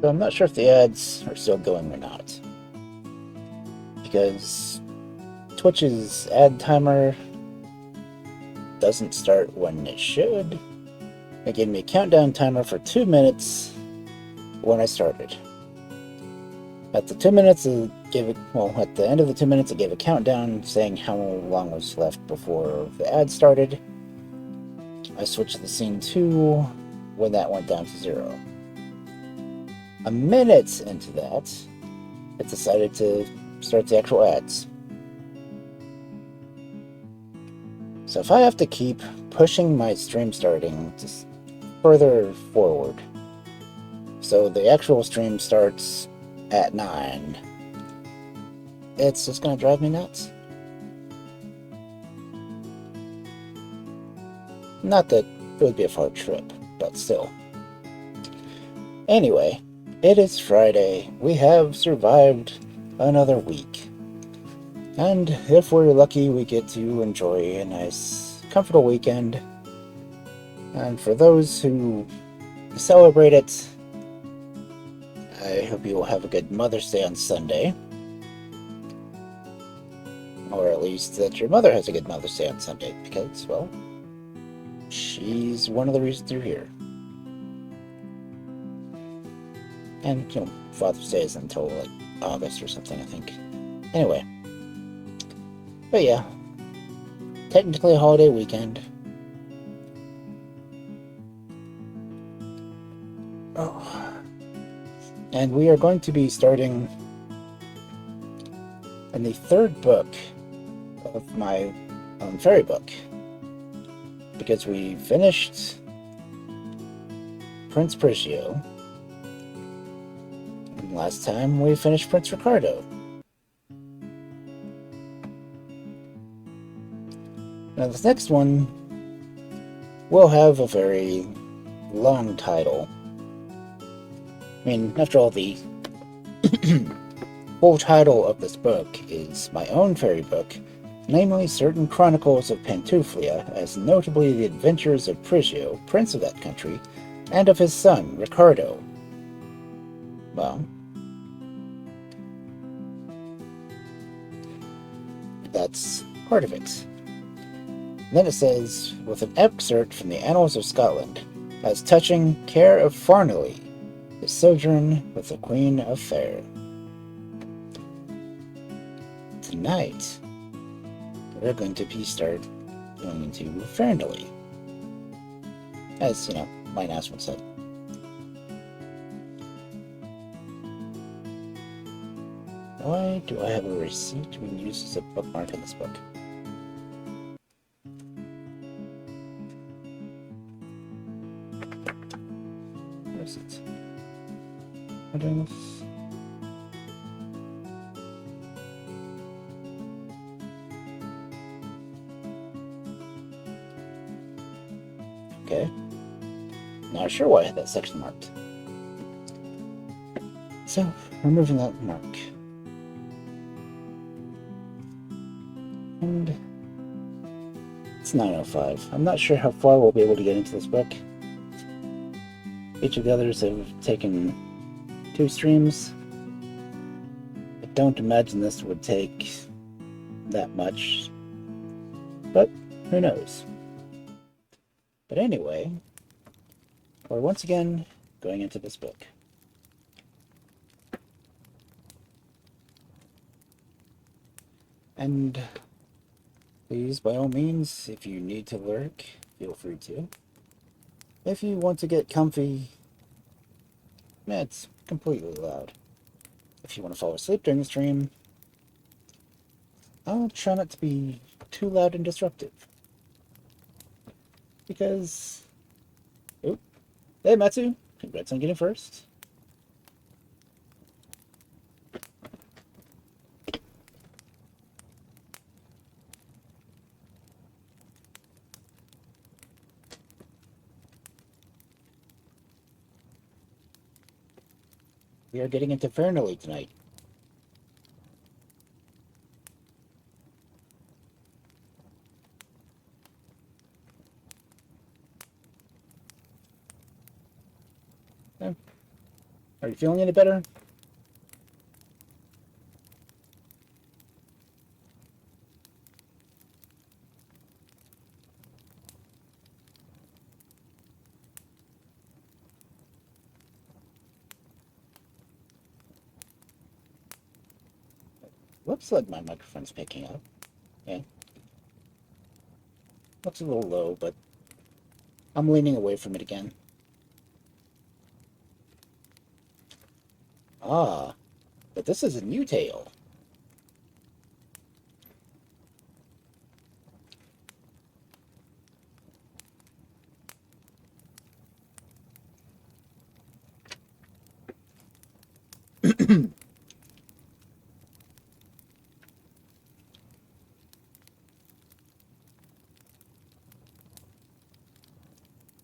but I'm not sure if the ads are still going or not. Because Twitch's ad timer doesn't start when it should. It gave me a countdown timer for 2 minutes when I started. At the 2 minutes, at the end of the 2 minutes, it gave a countdown saying how long was left before the ad started. I switched the scene 2 when that went down to 0. A minute into that, it decided to start the actual ads. So if I have to keep pushing my stream starting to further forward, so the actual stream starts at 9, it's just going to drive me nuts. Not that it would be a far trip, but still. Anyway, it is Friday. We have survived another week. And if we're lucky, we get to enjoy a nice, comfortable weekend. And for those who celebrate it, I hope you will have a good Mother's Day on Sunday. Or at least that your mother has a good Mother's Day on Sunday, because, well, she's one of the reasons you're here. And, Father's Day isn't until, like, August or something, I think. Anyway. But yeah. Technically a holiday weekend. Oh. And we are going to be starting in the 3rd book of my fairy book. Because we finished Prince Priscio. And last time we finished Prince Ricardo. Now this next one will have a very long title. I mean, after all, the full title of this book is my own fairy book, namely Certain Chronicles of Pantuflia, as notably the adventures of Priscio, prince of that country, and of his son, Ricardo. Well, that's part of it. Then it says, with an excerpt from the Annals of Scotland, as touching Care of Fairnilee, his sojourn with the Queen of Fair. Tonight, we're going to be going into Fairnilee. As, my announcement said. Why do I have a receipt being used as a bookmark in this book? Where is it? Am I doing this? Okay. Not sure why I had that section marked. So, removing that mark. And it's 9:05. I'm not sure how far we'll be able to get into this book. Each of the others have taken 2 streams. I don't imagine this would take that much, but who knows. But anyway, we're once again going into this book. And please, by all means, if you need to lurk, feel free to. If you want to get comfy, it's completely allowed. If you want to fall asleep during the stream, I'll try not to be too loud and disruptive. Because... Oh, hey Matsu, congrats on getting first. We are getting into Fairnilee tonight. Are you feeling any better? Looks like my microphone's picking up. Yeah. Looks a little low, but I'm leaning away from it again. Ah, but this is a new tale.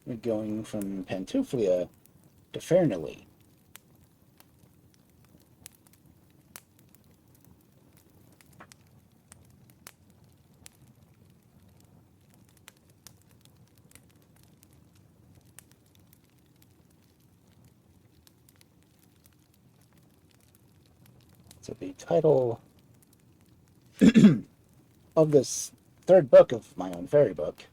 We're going from Pantuflia to Fairnilee. So the title of this third book of my own fairy book,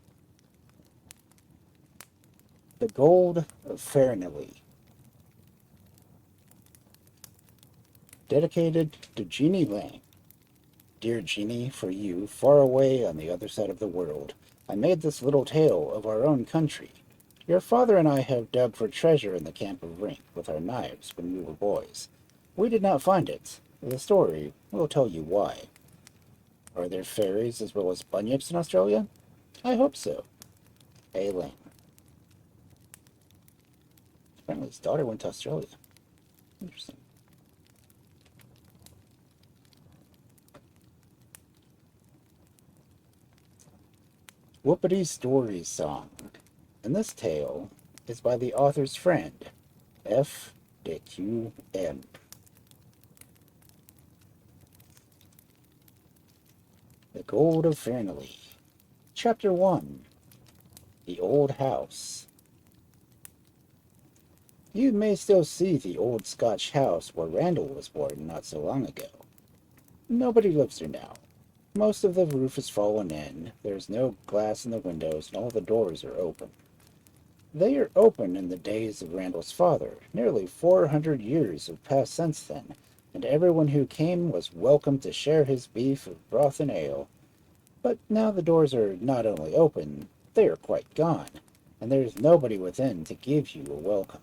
The Gold of Fairnilee. Dedicated to Jeanie Lang. Dear Jeanie, for you, far away on the other side of the world, I made this little tale of our own country. Your father and I have dug for treasure in the camp of Rink with our knives when we were boys. We did not find it. The story will tell you why. Are there fairies as well as bunyips in Australia? I hope so. A. Lang. Apparently his daughter went to Australia. Interesting. Whuppity Story Song. And this tale is by the author's friend, F. de Q.M. The Gold of Fairnilee. Chapter 1. The Old House. You may still see the old Scotch house where Randal was born not so long ago. Nobody lives there now. Most of the roof is fallen in, there's no glass in the windows, and all the doors are open. They are open in the days of Randal's father. Nearly 400 years have passed since then, and everyone who came was welcome to share his beef of broth and ale. But now the doors are not only open, they are quite gone, and there is nobody within to give you a welcome.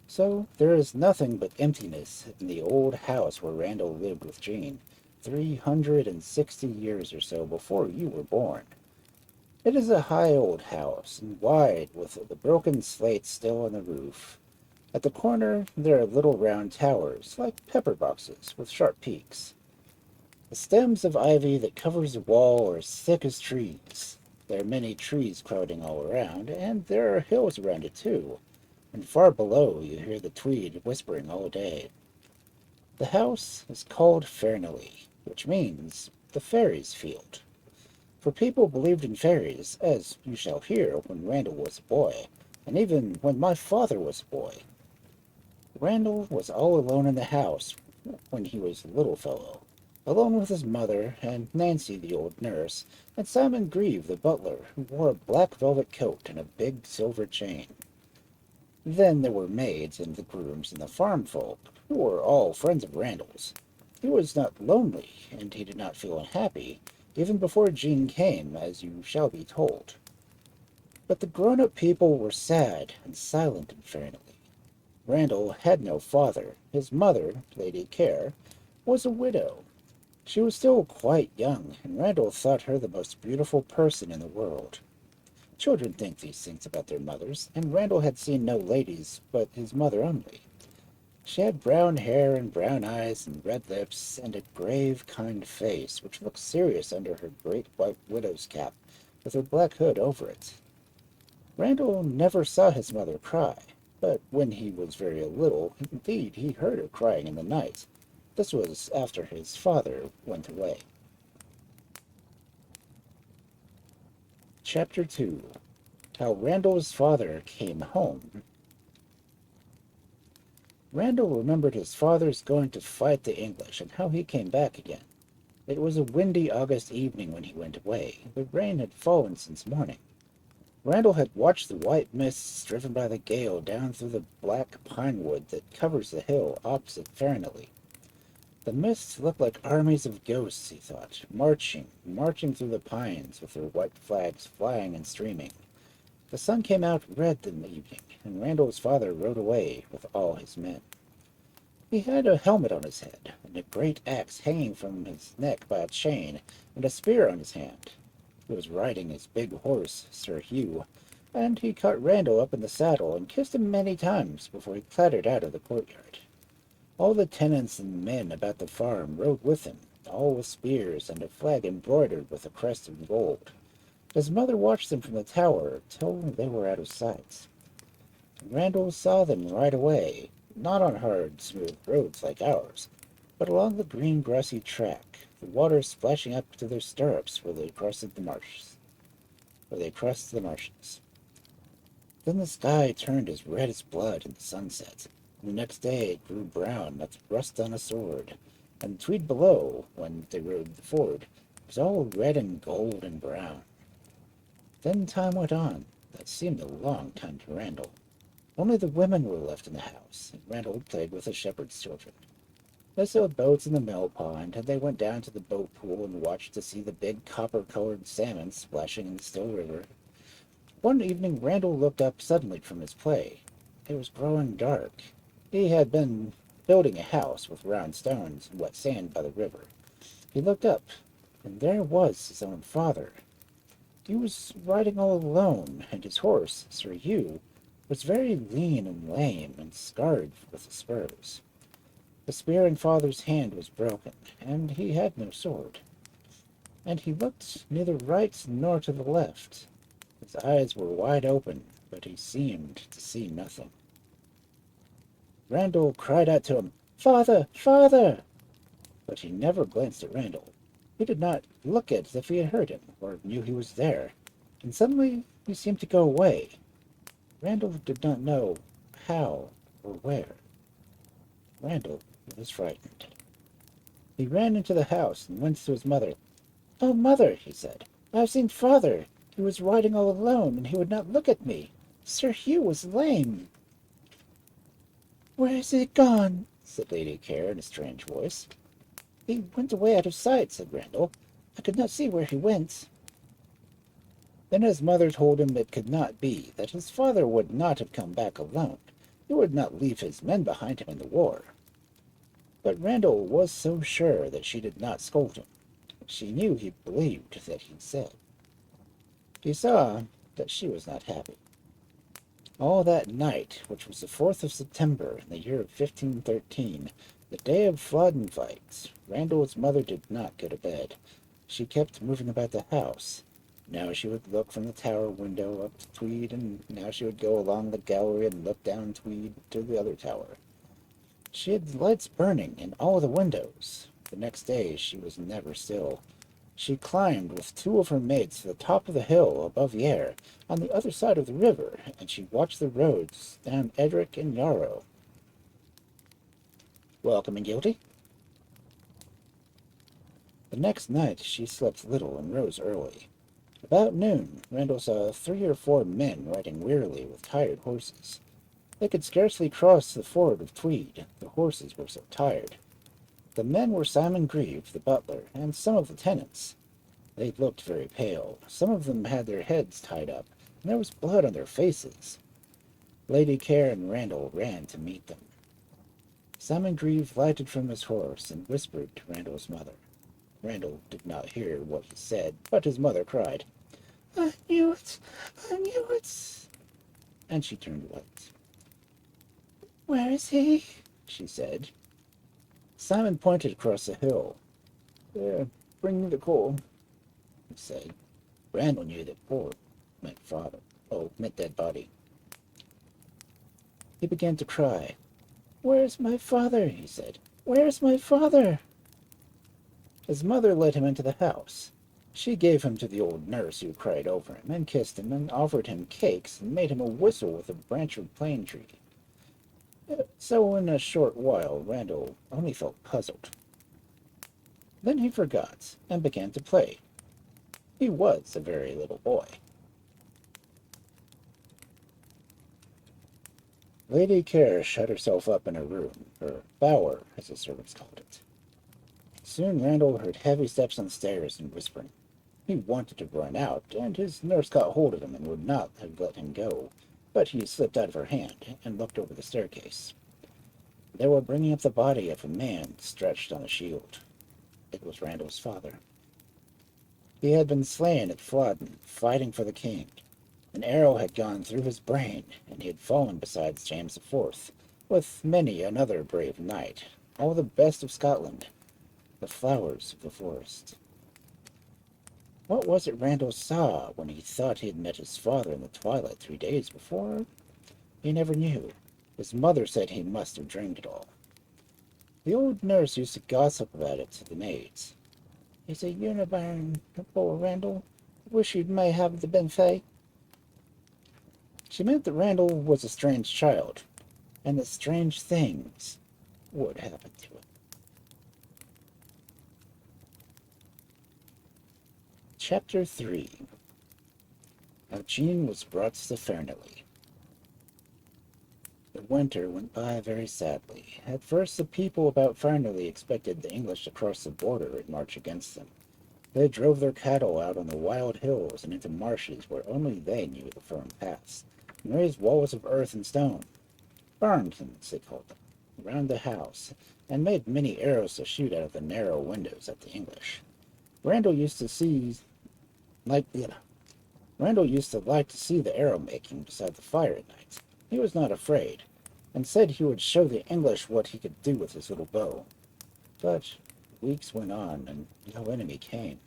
So there is nothing but emptiness in the old house where Randal lived with Jean, 360 years or so before you were born. It is a high old house, and wide, with the broken slates still on the roof. At the corner there are little round towers, like pepper boxes, with sharp peaks. The stems of ivy that covers the wall are as thick as trees. There are many trees crowding all around, and there are hills around it too, and far below you hear the Tweed whispering all day. The house is called Fairnilee, which means the fairies' field. For people believed in fairies, as you shall hear when Randal was a boy, and even when my father was a boy. Randal was all alone in the house when he was a little fellow, alone with his mother, and Nancy the old nurse, and Simon Grieve the butler, who wore a black velvet coat and a big silver chain. Then there were maids and the grooms and the farm folk, who were all friends of Randal's. He was not lonely, and he did not feel unhappy, even before Jean came, as you shall be told. But the grown-up people were sad and silent in Fairnilee. Randal had no father. His mother, Lady Care, was a widow. She was still quite young, and Randal thought her the most beautiful person in the world. Children think these things about their mothers, and Randal had seen no ladies but his mother only. She had brown hair and brown eyes and red lips, and a grave, kind face, which looked serious under her great white widow's cap, with her black hood over it. Randal never saw his mother cry, but when he was very little, indeed, he heard her crying in the night. This was after his father went away. Chapter 2. How Randal's father came home. Randal remembered his father's going to fight the English and how he came back again. It was a windy August evening when he went away. The rain had fallen since morning. Randal had watched the white mists driven by the gale down through the black pine wood that covers the hill opposite Fairnilee. The mists looked like armies of ghosts, he thought, marching through the pines with their white flags flying and streaming. The sun came out red in the evening, and Randal's father rode away with all his men. He had a helmet on his head, and a great axe hanging from his neck by a chain, and a spear on his hand. He was riding his big horse, Sir Hugh, and he caught Randal up in the saddle and kissed him many times before he clattered out of the courtyard. All the tenants and men about the farm rode with him, all with spears and a flag embroidered with a crest of gold. His mother watched them from the tower till they were out of sight. Randal saw them ride away, not on hard, smooth roads like ours, but along the green grassy track, the water splashing up to their stirrups where they crossed the marshes. Then the sky turned as red as blood in the sunset, and the next day it grew brown like rust on a sword, and the tweed below, when they rode the ford, was all red and gold and brown. Then time went on. That seemed a long time to Randal. Only the women were left in the house, and Randal played with the shepherd's children. They sailed boats in the mill pond, and they went down to the boat pool and watched to see the big copper-colored salmon splashing in the still river. One evening Randal looked up suddenly from his play. It was growing dark. He had been building a house with round stones and wet sand by the river. He looked up, and there was his own father. He was riding all alone, and his horse, Sir Hugh, was very lean and lame and scarred with the spurs. The spear in father's hand was broken, and he had no sword. And he looked neither right nor to the left. His eyes were wide open, but he seemed to see nothing. Randal cried out to him, "Father! Father!" But he never glanced at Randal. He did not look as if he had heard him, or knew he was there, and suddenly he seemed to go away. Randal did not know how or where. Randal was frightened. He ran into the house and went to his mother. "Oh, mother," he said, "I have seen father. He was riding all alone, and he would not look at me. Sir Hugh was lame." "Where is he gone?" said Lady Care in a strange voice. "He went away out of sight," said Randal. "I could not see where he went." Then his mother told him it could not be, that his father would not have come back alone. He would not leave his men behind him in the war. But Randal was so sure that she did not scold him. She knew he believed that he said. He saw that she was not happy. All that night, which was the 4th of September in the year of 1513, the day of Floodenfight, Randal's mother did not go to bed. She kept moving about the house. Now she would look from the tower window up to Tweed, and now she would go along the gallery and look down Tweed to the other tower. She had lights burning in all the windows. The next day she was never still. She climbed with 2 of her mates to the top of the hill above the air, on the other side of the river, and she watched the roads down Edric and Yarrow. Welcome and guilty. The next night she slept little and rose early. About noon, Randal saw 3 or 4 men riding wearily with tired horses. They could scarcely cross the ford of Tweed, the horses were so tired. The men were Simon Grieve, the butler, and some of the tenants. They looked very pale. Some of them had their heads tied up, and there was blood on their faces. Lady Care and Randal ran to meet them. Simon Grieve lighted from his horse and whispered to Randal's mother. Randal did not hear what he said, but his mother cried, "I knew it! I knew it!" And she turned white. "Where is he?" she said. Simon pointed across the hill. "There, bring me the coal," he said. Randal knew that poor meant father. Oh, meant dead body. He began to cry. "Where's my father?" he said. "Where's my father?" His mother led him into the house. She gave him to the old nurse who cried over him, and kissed him, and offered him cakes, and made him a whistle with a branch of plane tree. So in a short while, Randal only felt puzzled. Then he forgot and began to play. He was a very little boy. Lady Care shut herself up in her room, or bower, as the servants called it. Soon Randal heard heavy steps on the stairs and whispering. He wanted to run out, and his nurse caught hold of him and would not have let him go, but he slipped out of her hand and looked over the staircase. They were bringing up the body of a man stretched on a shield. It was Randal's father. He had been slain at Flodden, fighting for the king. An arrow had gone through his brain, and he had fallen beside James IV, with many another brave knight, all the best of Scotland, the flowers of the forest. What was it Randal saw when he thought he had met his father in the twilight 3 days before? He never knew. His mother said he must have dreamed it all. The old nurse used to gossip about it to the maids. "He's a unibarn, poor Randal. Wish he may have been Fae." She meant that Randal was a strange child, and that strange things would happen to him. Chapter 3. How Jean was brought to Fairnilee. The winter went by very sadly. At first the people about Fairnilee expected the English to cross the border and march against them. They drove their cattle out on the wild hills and into marshes where only they knew the firm paths, and raised walls of earth and stone, barntons they called them, around the house, and made many arrows to shoot out of the narrow windows at the English. Randal used to like to see the arrow making beside the fire at night. He was not afraid, and said he would show the English what he could do with his little bow. But weeks went on, and no enemy came.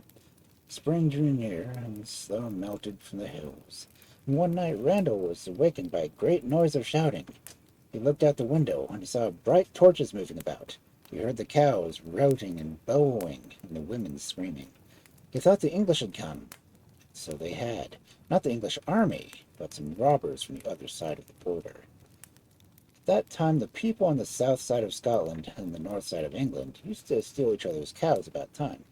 Spring drew near, and snow melted from the hills. And one night Randal was awakened by a great noise of shouting. He looked out the window, and he saw bright torches moving about. He heard the cows routing and bellowing, and the women screaming. He thought the English had come. So they had. Not the English army, but some robbers from the other side of the border. At that time the people on the south side of Scotland and the north side of England used to steal each other's cows about time.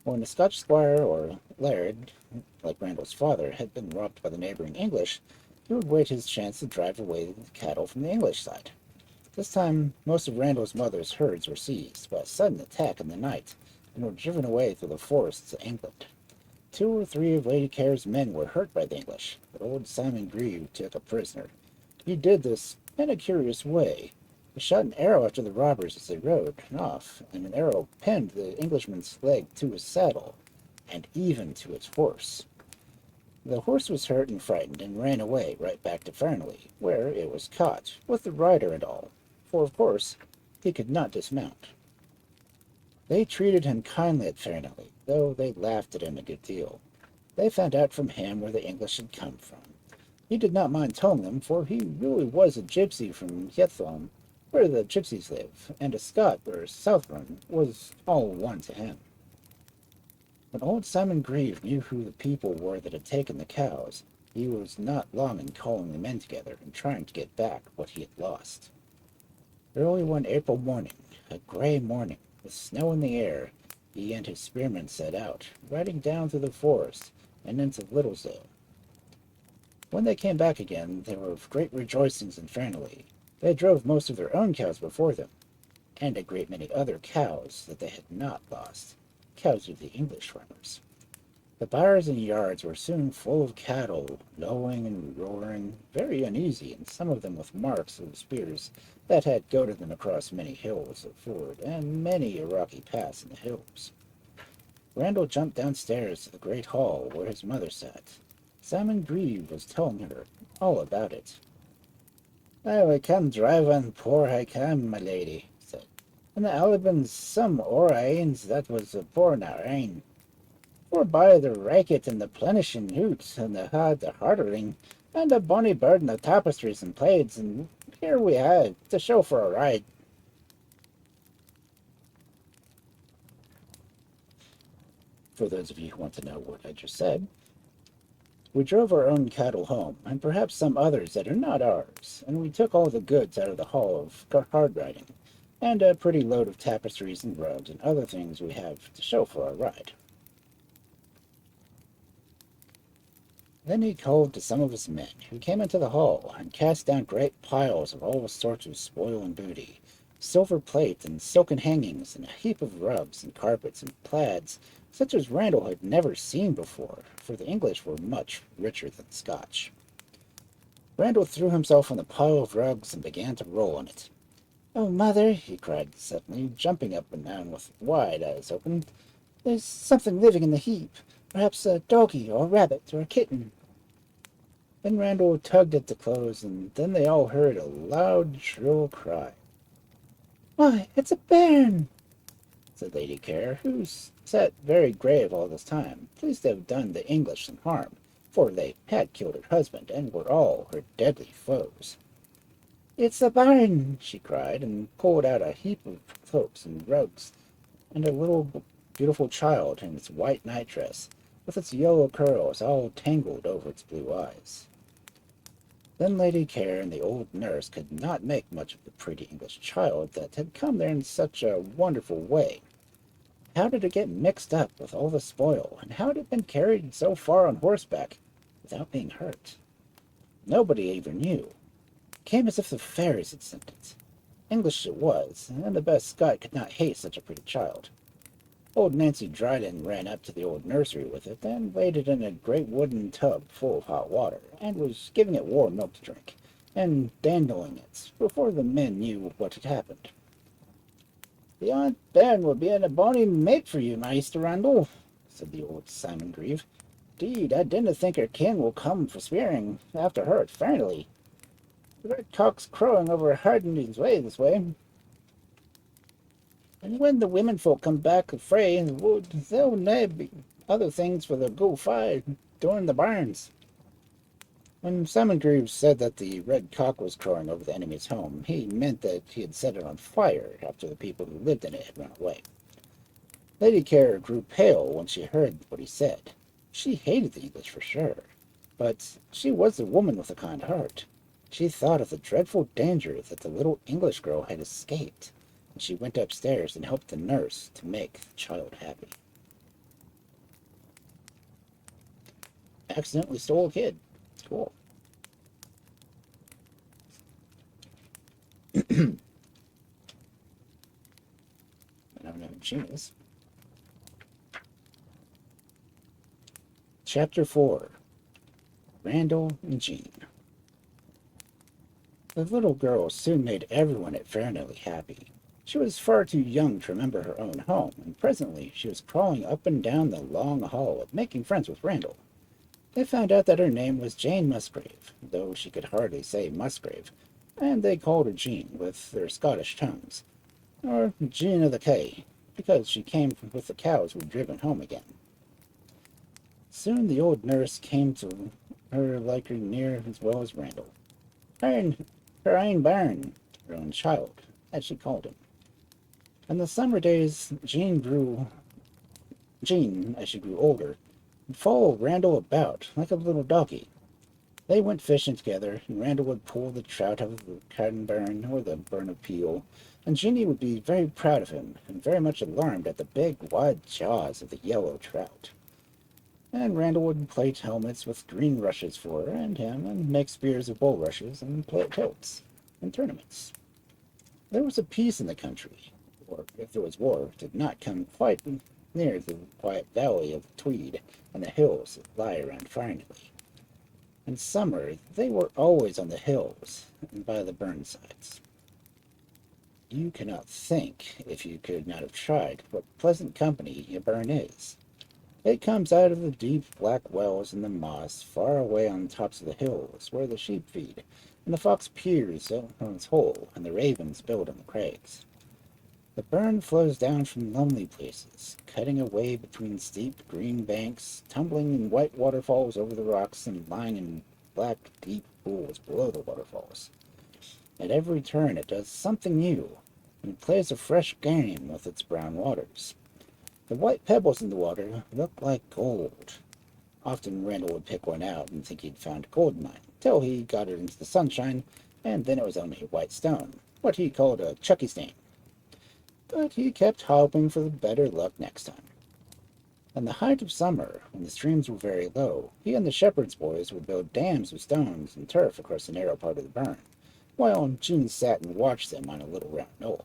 When a Scotch squire or laird, like Randal's father, had been robbed by the neighboring English, he would wait his chance to drive away the cattle from the English side. This time most of Randal's mother's herds were seized by a sudden attack in the night, and were driven away through the forests to England. 2 or 3 of Lady Care's men were hurt by the English, but old Simon Grieve took a prisoner. He did this in a curious way. He shot an arrow after the robbers as they rode off, and an arrow pinned the Englishman's leg to his saddle, and even to his horse. The horse was hurt and frightened, and ran away right back to Fairnilee, where it was caught, with the rider and all, for of course he could not dismount. They treated him kindly at Fairnilee, though they laughed at him a good deal. They found out from him where the English had come from. He did not mind telling them, for he really was a gypsy from Yetholm, where the gypsies live, and a Scot or Southron was all one to him. When old Simon Grieve knew who the people were that had taken the cows, he was not long in calling the men together and trying to get back what he had lost. Early one April morning, a grey morning, with snow in the air, he and his spearmen set out, riding down through the forest and into Littlesdale. When they came back again, there were great rejoicings in Fairnilee. They drove most of their own cows before them, and a great many other cows that they had not lost, cows of the English farmers. The byres and yards were soon full of cattle, lowing and roaring, very uneasy, and some of them with marks of spears that had goaded them across many hills of ford, and many a rocky pass in the hills. Randal jumped downstairs to the great hall where his mother sat. Simon Grieve was telling her all about it. "I can drive on poor I can, my lady," he said, "and the Alban's some o'er ains that was born our ain. For by the racket and the plenishing hoots, and the hartering, and a bonny burden of tapestries and plaids, and here we have to show for a ride." For those of you who want to know what I just said, We drove our own cattle home, and perhaps some others that are not ours, and we took all the goods out of the hall of hard riding, and a pretty load of tapestries and rugs and other things we have to show for our ride. Then he called to some of his men, who came into the hall, and cast down great piles of all sorts of spoil and booty, silver plate and silken hangings, and a heap of rugs and carpets and plaids, such as Randal had never seen before, for the English were much richer than the Scotch. Randal threw himself on the pile of rugs and began to roll on it. "Oh, mother!" he cried suddenly, jumping up and down with wide eyes open. "There's something living in the heap. Perhaps a doggy or a rabbit or a kitten." Then Randal tugged at the clothes, and then they all heard a loud, shrill cry. "Why, it's a bairn!" said Lady Care, who sat very grave all this time, pleased to have done the English some harm, for they had killed her husband, and were all her deadly foes. "It's the bairn!" she cried, and pulled out a heap of cloaks and rugs, and a little beautiful child in its white nightdress, with its yellow curls all tangled over its blue eyes. Then Lady Care and the old nurse could not make much of the pretty English child that had come there in such a wonderful way. How did it get mixed up with all the spoil, and how had it been carried so far on horseback without being hurt? Nobody even knew. It came as if the fairies had sent it. English it was, and the best Scot could not hate such a pretty child. Old Nancy Dryden ran up to the old nursery with it, and laid it in a great wooden tub full of hot water, and was giving it warm milk to drink, and dandling it, before the men knew what had happened. "The Aunt bairn will be a bonny mate for you, Maister Randal," said the old Simon Grieve. "'Deed, I dinna think her kin will come for spearing after her at Fairnilee. The red cock's crowing over Hardenby's way this way. And when the women folk come back frae the wood, there'll nae be other things for the go fire down the barns." When Simon Greaves said that the red cock was crowing over the enemy's home, he meant that he had set it on fire after the people who lived in it had run away. Lady Care grew pale when she heard what he said. She hated the English for sure, but she was a woman with a kind heart. She thought of the dreadful danger that the little English girl had escaped, and she went upstairs and helped the nurse to make the child happy. Accidentally stole a kid. Cool. I don't know who Jeanie is. Chapter 4. Randal and Jean. The little girl soon made everyone at Fairnilee happy. She was far too young to remember her own home, and presently she was crawling up and down the long hall and making friends with Randal. They found out that her name was Jane Musgrave, though she could hardly say Musgrave, and they called her Jean with their Scottish tongues, or Jean of the Kye, because she came with the cows who were driven home again. Soon the old nurse came to her like her near as well as Randal. Her ain bairn, her own child, as she called him. In the summer days, Jean, as she grew older, would follow Randal about like a little doggy. They went fishing together, and Randal would pull the trout out of the Cardenburn or the Burn of Peel, and Jeanie would be very proud of him, and very much alarmed at the big, wide jaws of the yellow trout. And Randal would plait helmets with green rushes for her and him, and make spears of bulrushes, and play at tilts and tournaments. There was a peace in the country, or if there was war, it did not come quite near the quiet valley of the Tweed and the hills that lie around Fairnilee. In summer, they were always on the hills and by the burnsides. You cannot think, if you could not have tried, what pleasant company a burn is. It comes out of the deep black wells in the moss far away on the tops of the hills, where the sheep feed, and the fox peers on its hole, and the ravens build on the crags. The burn flows down from lonely places, cutting a way between steep green banks, tumbling in white waterfalls over the rocks, and lying in black deep pools below the waterfalls. At every turn it does something new, and plays a fresh game with its brown waters. The white pebbles in the water look like gold. Often Randal would pick one out and think he'd found a gold mine, till he got it into the sunshine, and then it was only white stone, what he called a chucky stain. But he kept hoping for better luck next time. In the height of summer, when the streams were very low, he and the shepherd's boys would build dams of stones and turf across the narrow part of the burn, while Jeanie sat and watched them on a little round knoll.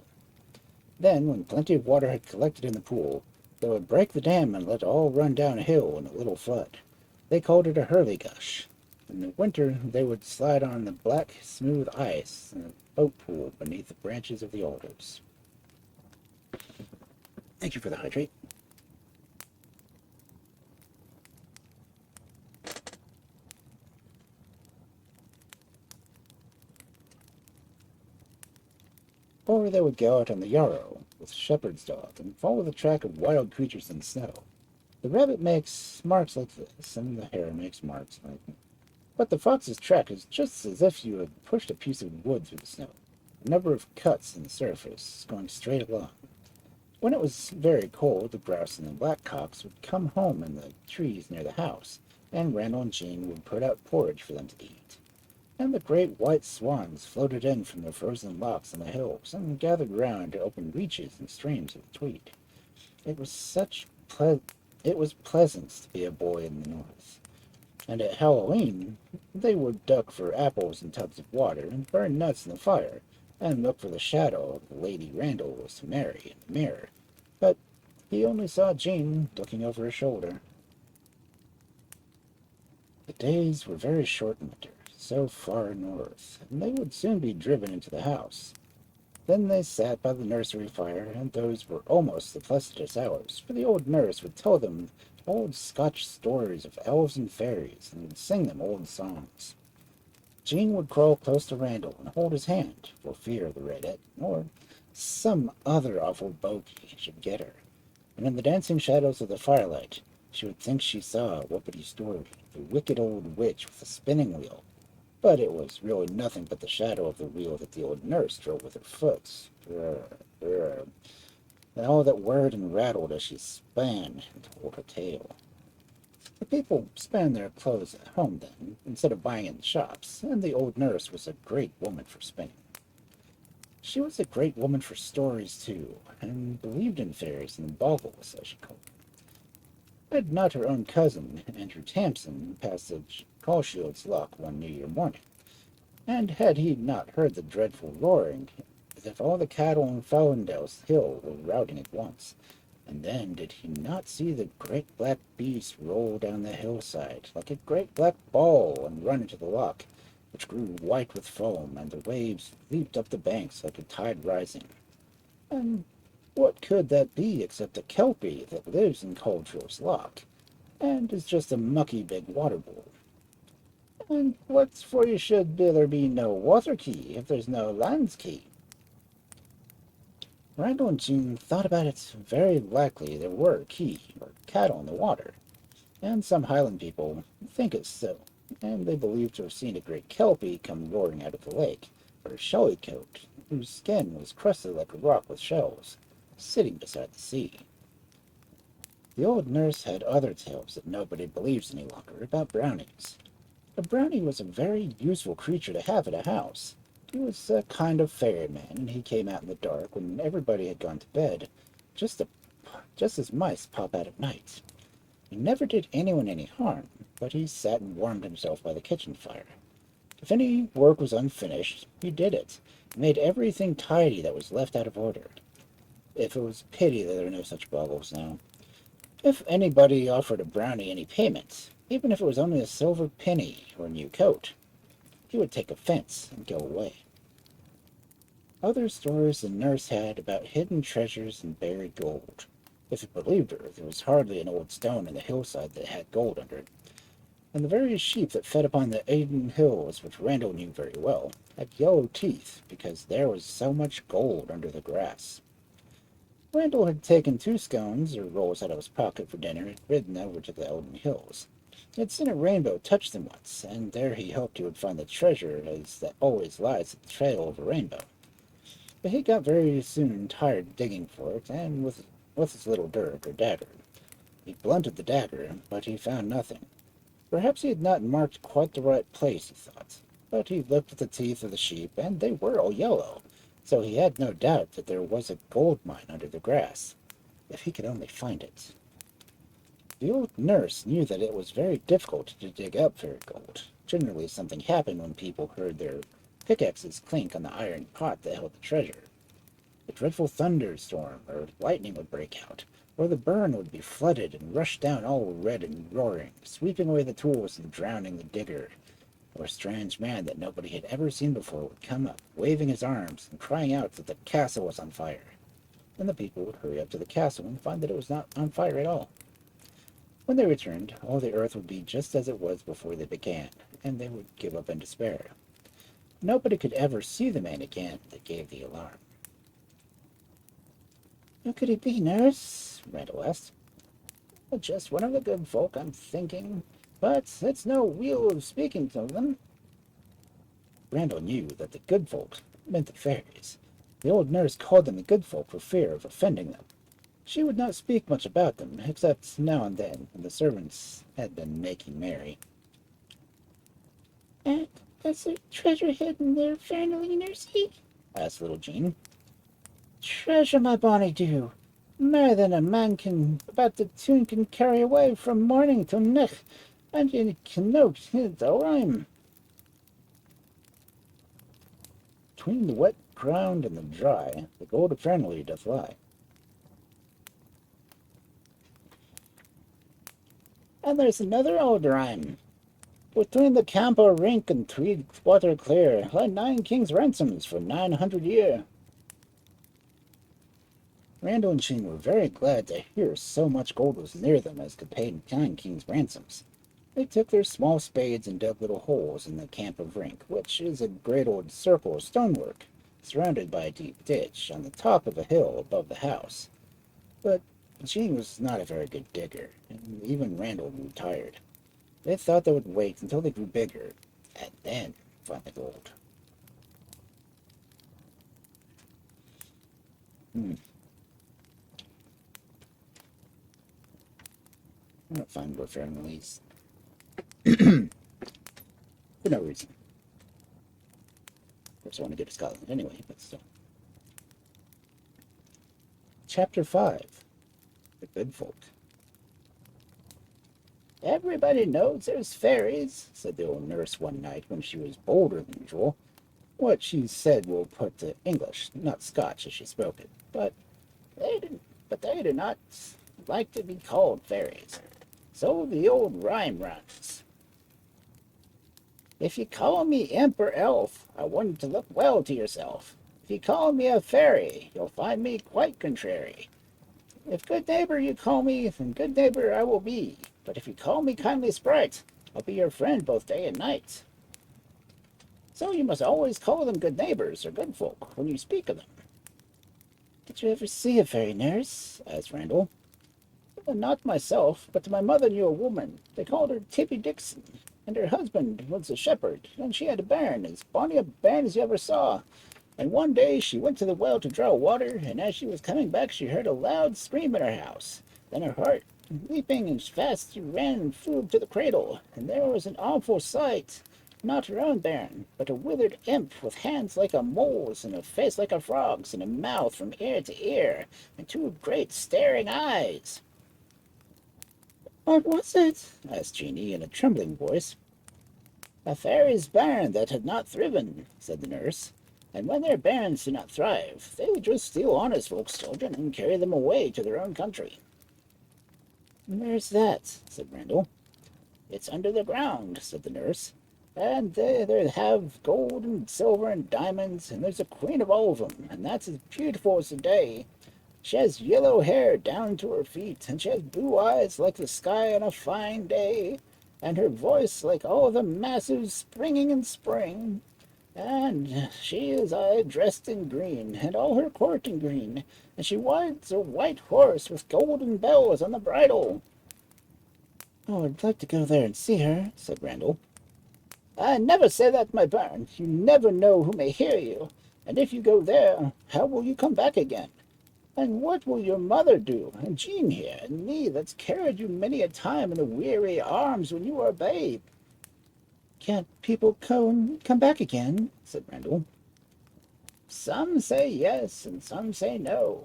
Then, when plenty of water had collected in the pool, they would break the dam and let it all run down a hill in a little flood. They called it a hurly gush. In the winter, they would slide on the black, smooth ice in a boat pool beneath the branches of the alders. Thank you for the hydrate. Or they would go out on the yarrow with shepherd's dog and follow the track of wild creatures in the snow. The rabbit makes marks like this, and the hare makes marks like this. But the fox's track is just as if you had pushed a piece of wood through the snow. A number of cuts in the surface, going straight along. When it was very cold, the grouse and the blackcocks would come home in the trees near the house, and Randal and Jean would put out porridge for them to eat. And the great white swans floated in from their frozen lochs on the hills and gathered round to open reaches and streams of the Tweed. It was pleasant to be a boy in the north. And at Halloween, they would duck for apples in tubs of water and burn nuts in the fire, and look for the shadow of the lady Randal was to marry in the mirror. But he only saw Jean looking over her shoulder. The days were very short in winter, so far north, and they would soon be driven into the house. Then they sat by the nursery fire, and those were almost the pleasantest hours, for the old nurse would tell them old Scotch stories of elves and fairies, and would sing them old songs. Jean would crawl close to Randal and hold his hand, for fear the redhead, or some other awful bogey, should get her. And in the dancing shadows of the firelight, she would think she saw Whuppity Stoorie, the wicked old witch with the spinning wheel. But it was really nothing but the shadow of the wheel that the old nurse drove with her foot. And all that whirred and rattled as she span and told her tale. The people spanned their clothes at home then, instead of buying in the shops, and the old nurse was a great woman for spinning. She was a great woman for stories, too, and believed in fairies and bogles, as she called them. Had not her own cousin, Andrew Tamson, passage Caulshield's Loch one New Year morning, and had he not heard the dreadful roaring, as if all the cattle on Fallendale's hill were routing at once, and then did he not see the great black beast roll down the hillside like a great black ball and run into the loch, which grew white with foam, and the waves leaped up the banks like a tide rising? And what could that be except a kelpie that lives in Caulshield's Loch, and is just a mucky big water bull? And what's for you should there be no water key if there's no land's key? Randal and Jean thought about it. Very likely there were key or cattle in the water, and some Highland people think it's so, and they believe to have seen a great kelpie come roaring out of the lake, or a shelly coat, whose skin was crusted like a rock with shells, sitting beside the sea. The old nurse had other tales that nobody believes any longer about brownies. A brownie was a very useful creature to have at a house. He was a kind of ferryman, and he came out in the dark when everybody had gone to bed, just as mice pop out at night. He never did anyone any harm, but he sat and warmed himself by the kitchen fire. If any work was unfinished, he did it, and made everything tidy that was left out of order. If it was pity that there were no such bogles now. If anybody offered a brownie any payment, even if it was only a silver penny or a new coat, he would take offense and go away. Other stories the nurse had about hidden treasures and buried gold. If it believed her, there was hardly an old stone in the hillside that had gold under it, and the various sheep that fed upon the Aden hills, which Randal knew very well, had yellow teeth because there was so much gold under the grass. Randal had taken 2 scones or rolls out of his pocket for dinner and ridden over to the Eldon Hills. He had seen a rainbow touch them once, and there he hoped he would find the treasure, as that always lies at the trail of a rainbow. But he got very soon tired digging for it, and with his little dirk or dagger. He blunted the dagger, but he found nothing. Perhaps he had not marked quite the right place, he thought, but he looked at the teeth of the sheep, and they were all yellow, so he had no doubt that there was a gold mine under the grass, if he could only find it. The old nurse knew that it was very difficult to dig up fairy gold. Generally something happened when people heard their pickaxes clink on the iron pot that held the treasure. A dreadful thunderstorm or lightning would break out, or the burn would be flooded and rush down all red and roaring, sweeping away the tools and drowning the digger. Or a strange man that nobody had ever seen before would come up, waving his arms and crying out that the castle was on fire. Then the people would hurry up to the castle and find that it was not on fire at all. When they returned, all the earth would be just as it was before they began, and they would give up in despair. Nobody could ever see the man again that gave the alarm. "Who could he be, nurse?" Randal asked. "Just one of the good folk, I'm thinking, but it's no wheel of speaking to them." Randal knew that the good folk meant the fairies. The old nurse called them the good folk for fear of offending them. She would not speak much about them, except now and then when the servants had been making merry. "And is there treasure hidden there, Fairnilee, nursey?" asked little Jean. "Treasure, my bonny dew, mair than a man can about the tune can carry away from morning till nicht, and ye can know the rhyme." "Between the wet ground and the dry, the gold of Fairnilee doth lie." "And there's another old rhyme. Between the camp o' Rink and Tweed water clear, lie 9 kings' ransoms for 900 year." Randal and Jeanie were very glad to hear so much gold was near them as could pay 9 kings' ransoms. They took their small spades and dug little holes in the camp of Rink, which is a great old circle of stonework, surrounded by a deep ditch, on the top of a hill above the house. But Jeanie was not a very good digger, and even Randal grew tired. They thought they would wait until they grew bigger, and then find the gold. I'm not find where Fairnilee's for no reason. Of course, I want to get to Scotland anyway, but still. Chapter 5. The Good Folk. "Everybody knows there's fairies," said the old nurse one night when she was bolder than usual. What she said we'll put to English, not Scotch as she spoke it, but they do not like to be called fairies. So the old rhyme runs: "If you call me imp or elf, I want to look well to yourself. If you call me a fairy, you'll find me quite contrary. If good neighbor you call me, then good neighbor I will be. But if you call me kindly sprite, I'll be your friend both day and night." So you must always call them good neighbors or good folk when you speak of them. "Did you ever see a fairy, nurse?" asked Randal. "Not myself, but my mother knew a woman. They called her Tippy Dixon, and her husband was a shepherd, and she had a bairn, as bonny a bairn as you ever saw. And one day she went to the well to draw water, and as she was coming back she heard a loud scream in her house. Then her heart leaping as fast she ran and flew to the cradle, and there was an awful sight. Not her own bairn, but a withered imp with hands like a mole's, and a face like a frog's, and a mouth from ear to ear, and 2 great staring eyes." "What was it?" asked Jeanie in a trembling voice. "A fairy's bairn that had not thriven," said the nurse. "And when their bairns do not thrive, they would just steal honest folks' children and carry them away to their own country." "Where's that?" said Randal. "It's under the ground," said the nurse. "And they have gold and silver and diamonds, and there's a queen of all of them, and that's as beautiful as the day. She has yellow hair down to her feet, and she has blue eyes like the sky on a fine day, and her voice like all the masses springing in spring. And she is dressed in green, and all her court in green, and she rides a white horse with golden bells on the bridle." "Oh, I'd like to go there and see her," said Randal. "I never say that, my bairn. You never know who may hear you, and if you go there, how will you come back again? And what will your mother do, and Jean here, and me that's carried you many a time in the weary arms when you were a babe? Can't people come back again? Said Randal. Some say yes, and some say no.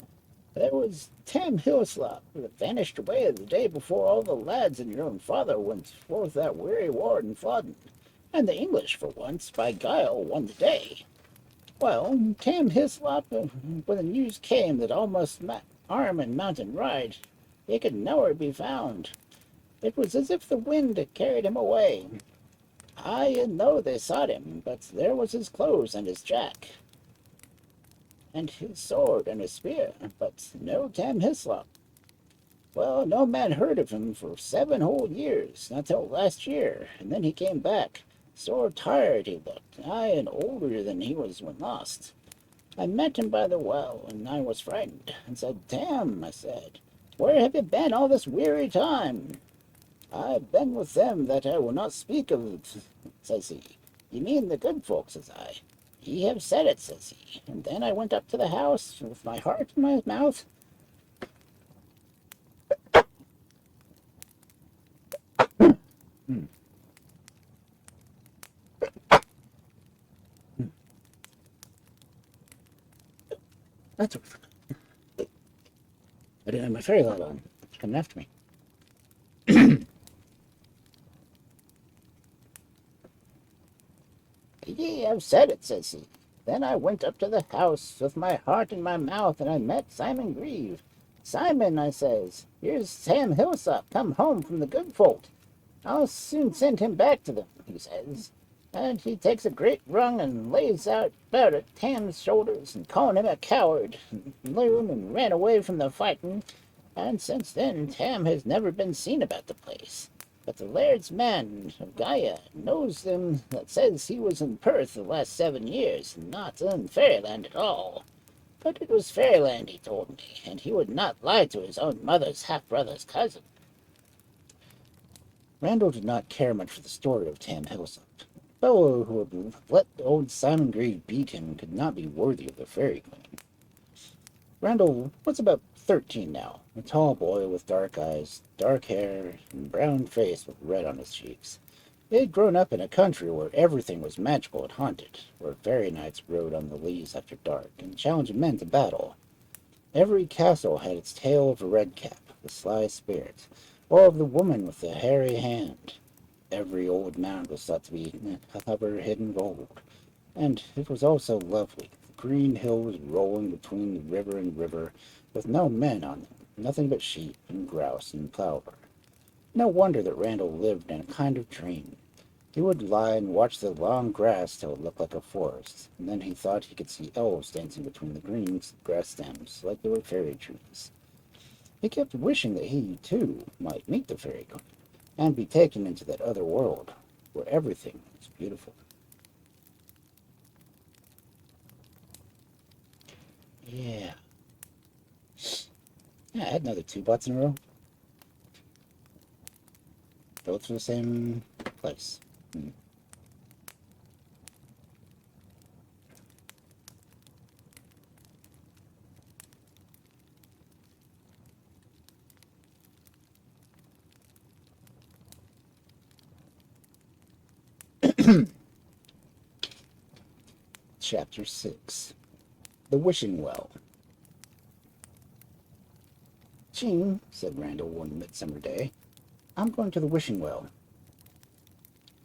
There was Tam Hillslop, that vanished away the day before all the lads and your own father went forth that weary war in Flodden, and the English, for once, by guile, won the day. Well, Tam Hislop, when the news came that all must arm and mount and ride, he could nowhere be found. It was as if the wind had carried him away. Aye and no, they sought him, but there was his clothes and his jack, and his sword and his spear, but no Tam Hislop. Well, no man heard of him for 7 whole years, not till last year, and then he came back. Sore tired he looked, aye, and older than he was when lost. I met him by the well, and I was frightened, and said, Tam, I said, where have you been all this weary time? I've been with them that I will not speak of, says he. You mean the good folk, says I. Ye have said it, says he. And then I went up to the house with my heart in my mouth. That's what I didn't have my fairy light on. It's coming after me. Ye have said it, says he. Then I went up to the house with my heart in my mouth, and I met Simon Grieve. Simon, I says, here's Sam Hillsop come home from the good folk. I'll soon send him back to them, he says. And he takes a great rung and lays out about at Tam's shoulders, and calling him a coward, and loon, and ran away from the fighting. And since then Tam has never been seen about the place. But the laird's man of Gaia knows them that says he was in Perth the last 7 years, and not in Fairyland at all. But it was Fairyland, he told me, and he would not lie to his own mother's half-brother's cousin. Randal did not care much for the story of Tam Hillsop. A fellow who had let old Simon Grieve beat him could not be worthy of the Fairy Queen. Randal was about 13 now, a tall boy with dark eyes, dark hair, and brown face with red on his cheeks. He had grown up in a country where everything was magical and haunted, where fairy knights rode on the leas after dark and challenged men to battle. Every castle had its tale of a redcap, the sly spirit, or of the woman with the hairy hand. Every old mound was thought to be covered hidden gold, and it was also lovely. Green hills rolling between the river and river, with no men on them, nothing but sheep and grouse and plover. No wonder that Randal lived in a kind of dream. He would lie and watch the long grass till it looked like a forest, and then he thought he could see elves dancing between the green grass stems like they were fairy trees. He kept wishing that he, too, might meet the Fairy Queen, and be taken into that other world, where everything was beautiful. Yeah. Yeah, I had another 2 bots in a row. Both for the same place. Chapter 6. The Wishing Well. Jean, said Randal one midsummer day, I'm going to the Wishing Well.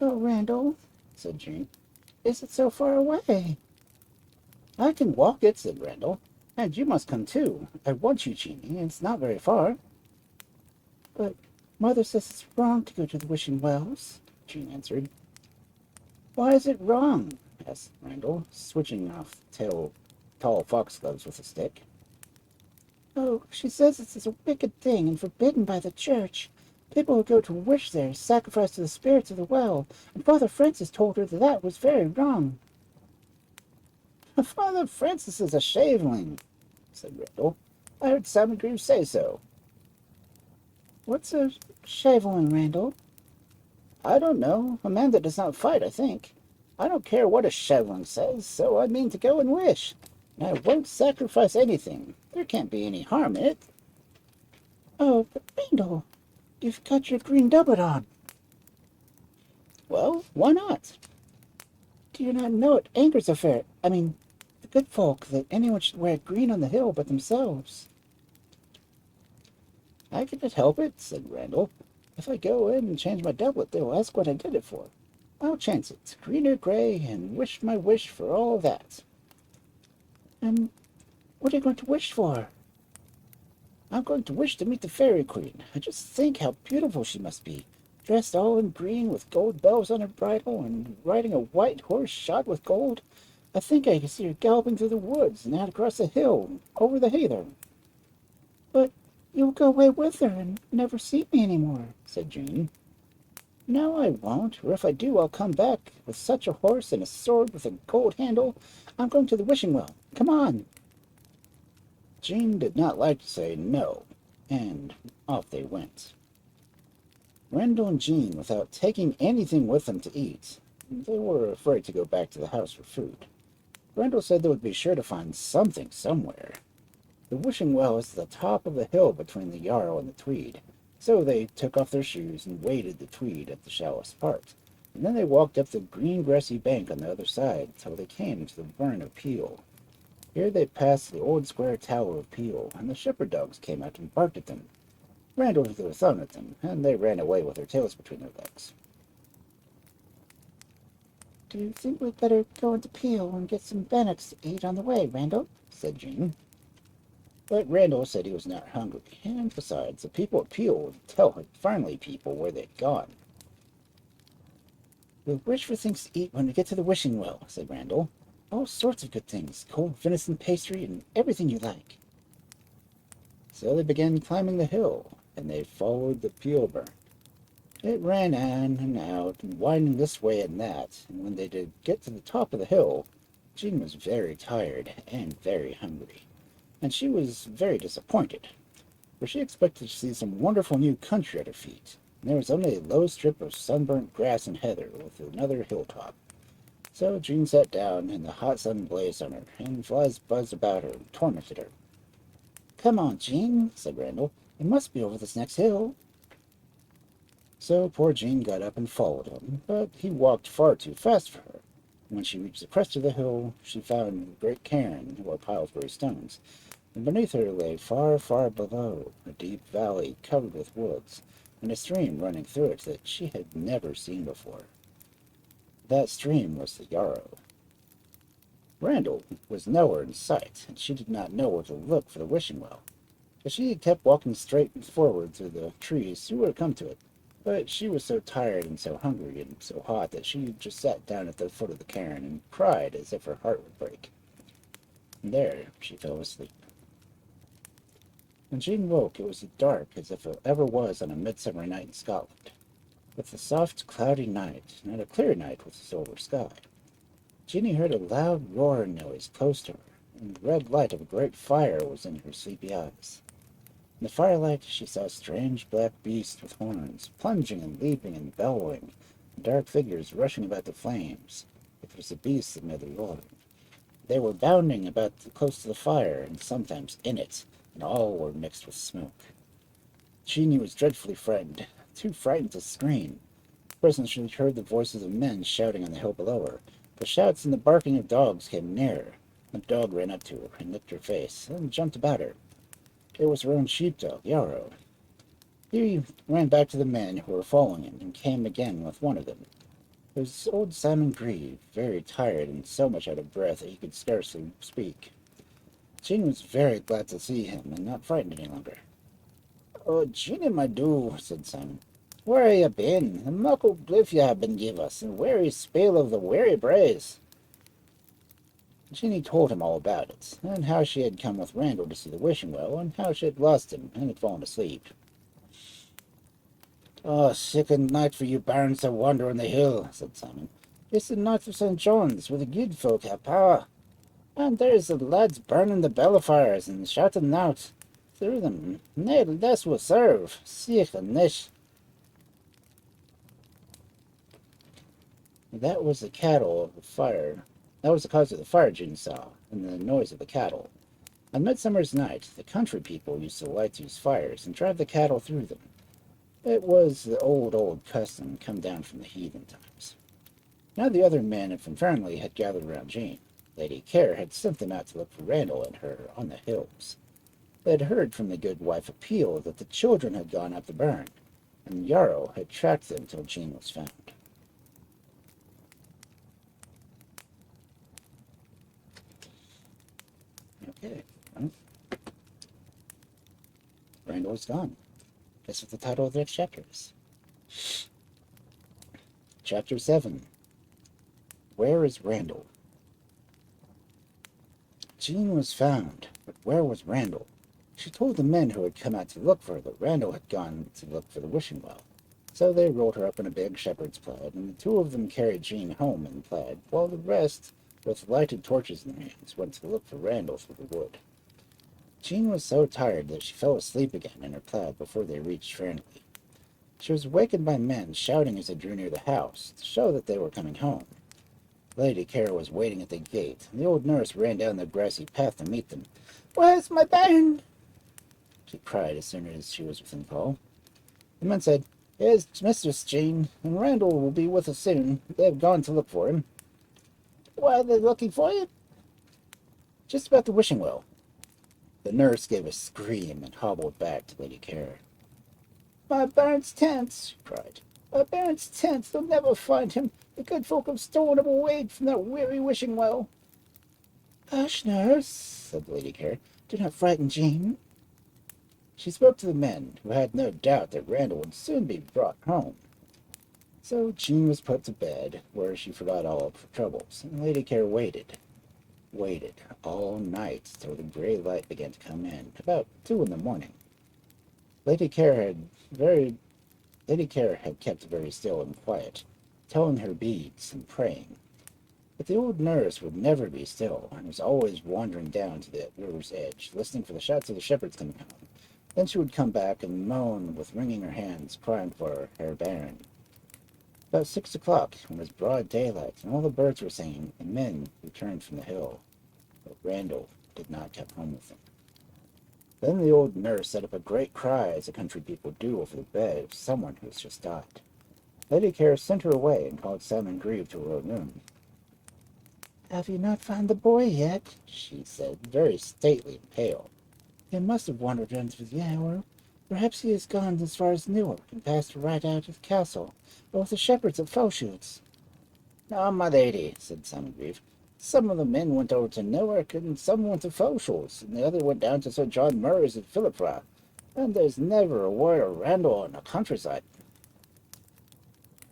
Oh, Randal, said Jean, is it so far away? I can walk it, said Randal, and you must come too. I want you, Jeanie, and it's not very far. But Mother says it's wrong to go to the Wishing Wells, Jean answered. Why is it wrong? Asked Randal, switching off tall foxgloves with a stick. Oh, she says it's a wicked thing and forbidden by the church. People who go to wish there sacrifice to the spirits of the well, and Father Francis told her that was very wrong. Father Francis is a shaveling, said Randal. I heard Simon Grieve say so. What's a shaveling, Randal? I don't know. A man that does not fight, I think. I don't care what a shaveling says, so I mean to go and wish. I won't sacrifice anything. There can't be any harm in it. Oh, but Randal, you've got your green doublet on. Well, why not? Do you not know it angers the good folk, that anyone should wear green on the hill but themselves? I cannot help it, said Randal. If I go in and change my doublet, they will ask what I did it for. I'll chance it, green or grey, and wish my wish for all that. And what are you going to wish for? I'm going to wish to meet the Fairy Queen. I just think how beautiful she must be, dressed all in green with gold bells on her bridle and riding a white horse shod with gold. I think I can see her galloping through the woods and out across the hill and over the heather. But you'll go away with her and never see me any more, said Jeanie. No, I won't, or if I do, I'll come back with such a horse and a sword with a gold handle. I'm going to the wishing well. Come on. Jean did not like to say no, and off they went. Randal and Jean, without taking anything with them to eat, they were afraid to go back to the house for food. Randal said they would be sure to find something somewhere. The wishing well is at the top of the hill between the Yarrow and the Tweed, so they took off their shoes and waded the Tweed at the shallowest part, and then they walked up the green grassy bank on the other side till they came to the burn of Peel. Here they passed the old square tower of Peel, and the shepherd dogs came out and barked at them. Randal threw a thumb at them, and they ran away with their tails between their legs. Do you think we'd better go into Peel and get some bannocks to eat on the way, Randal? Said Jean. But Randal said he was not hungry, and besides, the people at Peel would tell the Fairnilee people where they'd gone. We'll wish for things to eat when we get to the wishing well, said Randal. All sorts of good things, cold venison pastry, and everything you like. So they began climbing the hill, and they followed the Peel burn. It ran in and out, and winding this way and that, and when they did get to the top of the hill, Jean was very tired and very hungry, and she was very disappointed, for she expected to see some wonderful new country at her feet, and there was only a low strip of sunburnt grass and heather with another hilltop. So Jean sat down, and the hot sun blazed on her, and flies buzzed about her and tormented her. Come on, Jean, said Randal. It must be over this next hill. So poor Jean got up and followed him, but he walked far too fast for her. When she reached the crest of the hill, she found a great cairn, or pile of grey stones, and beneath her lay far, far below, a deep valley covered with woods, and a stream running through it that she had never seen before. That stream was the Yarrow. Randal was nowhere in sight, and she did not know where to look for the wishing well. If she had kept walking straight forward through the trees, she would have come to it. But she was so tired and so hungry and so hot that she just sat down at the foot of the cairn and cried as if her heart would break. And there she fell asleep. When Jean woke, it was as dark as if it ever was on a midsummer night in Scotland, with a soft, cloudy night, and a clear night with a silver sky. Jeanie heard a loud roaring noise close to her, and the red light of a great fire was in her sleepy eyes. In the firelight she saw strange black beasts with horns, plunging and leaping and bellowing, and dark figures rushing about the flames. It was the beasts that made the roaring. They were bounding about close to the fire, and sometimes in it, and all were mixed with smoke. Jeanie was dreadfully frightened, too frightened to scream. Presently she heard the voices of men shouting on the hill below her. The shouts and the barking of dogs came nearer. A dog ran up to her and licked her face, and jumped about her. It was her own sheepdog, Yarrow. He ran back to the men who were following him, and came again with one of them. It was old Simon Grieve, very tired and so much out of breath that he could scarcely speak. Jean was very glad to see him, and not frightened any longer. "Oh, Jeanie, my doo," said Simon. "Where hae ye been? A muckle bliff ye hae been give us, and weary spale of the weary braes." Jeanie told him all about it, and how she had come with Randal to see the wishing well, and how she had lost him, and had fallen asleep. "Oh, sic a night for you bairns to wander on the hill," said Simon. "It's the night of St. John's, where the guid folk have power. And there's the lads burning the belfires and shouting out through them. Nae less will serve. Sic a nish." That was the cattle of the fire. That was the cause of the fire, Jean saw, and the noise of the cattle. On Midsummer's Night, the country people used to light these fires and drive the cattle through them. It was the old custom come down from the heathen times. Now the other men from Fairnilee had gathered around Jean. Lady Care had sent them out to look for Randal and her on the hills. They had heard from the good wife Appeal that the children had gone up the burn, and Yarrow had tracked them till Jean was found. Okay, well, Randal is gone. Guess what the title of the next chapter is? Chapter 7. Where is Randal? Jean was found, but where was Randal? She told the men who had come out to look for her that Randal had gone to look for the wishing well. So they rolled her up in a big shepherd's plaid, and the two of them carried Jean home in the plaid, while the rest, with lighted torches in their hands, went to look for Randal through the wood. Jean was so tired that she fell asleep again in her plaid before they reached Fairnilee. She was wakened by men shouting as they drew near the house, to show that they were coming home. Lady Care was waiting at the gate, and the old nurse ran down the grassy path to meet them. "Where's my bairn?" she cried as soon as she was within call. The men said, "Here's Mistress Jean, and Randal will be with us soon. They have gone to look for him." "Why are they looking for you?" "Just about the wishing well." The nurse gave a scream and hobbled back to Lady Care. "My bairn's tense," she cried. "My bairn's tense. They'll never find him. The good folk have stolen him away from that weary wishing well." "Hush, nurse," said Lady Care. "Do not frighten Jean." She spoke to the men, who had no doubt that Randal would soon be brought home. So Jean was put to bed, where she forgot all of her troubles, and Lady Care waited all night till the gray light began to come in, about 2 in the morning. Lady Care had kept very still and quiet, telling her beads and praying. But the old nurse would never be still, and was always wandering down to the river's edge, listening for the shouts of the shepherds coming home. Then she would come back and moan with wringing her hands, crying for her bairn. About 6 o'clock, when it was broad daylight and all the birds were singing, the men returned from the hill, but Randal did not come home with them. Then the old nurse set up a great cry, as the country people do over the bed of someone who has just died. Lady Care sent her away and called Simon Grieve to her room. "Have you not found the boy yet?" she said, very stately and pale. "He must have wandered into the hour. Perhaps he has gone as far as Newark and passed right out of the castle, or with the shepherds at Fauchutes." "No, my lady," said Simon Grieve. "Some of the men went over to Newark, and some went to Fauchutes, and the other went down to Sir John Murray's at Philipra. And there's never a word of Randal in the countryside."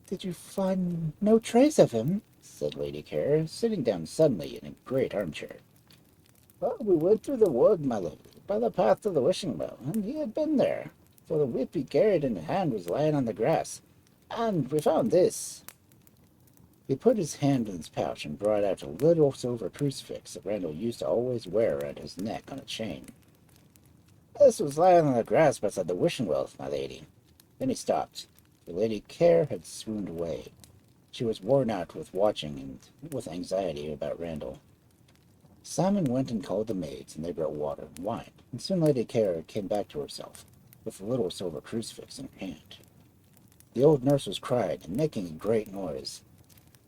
"Did you find no trace of him?" said Lady Care, sitting down suddenly in a great armchair. "Well, we went through the wood, my lady, by the path to the wishing well, and he had been there, for the whip he carried in his hand was lying on the grass. And we found this." He put his hand in his pouch and brought out a little silver crucifix that Randal used to always wear around his neck on a chain. "This was lying on the grass beside the wishing well, my lady." Then he stopped. The Lady Care had swooned away. She was worn out with watching and with anxiety about Randal. Simon went and called the maids, and they brought water and wine, and soon Lady Care came back to herself, with the little silver crucifix in her hand. The old nurse was crying and making a great noise.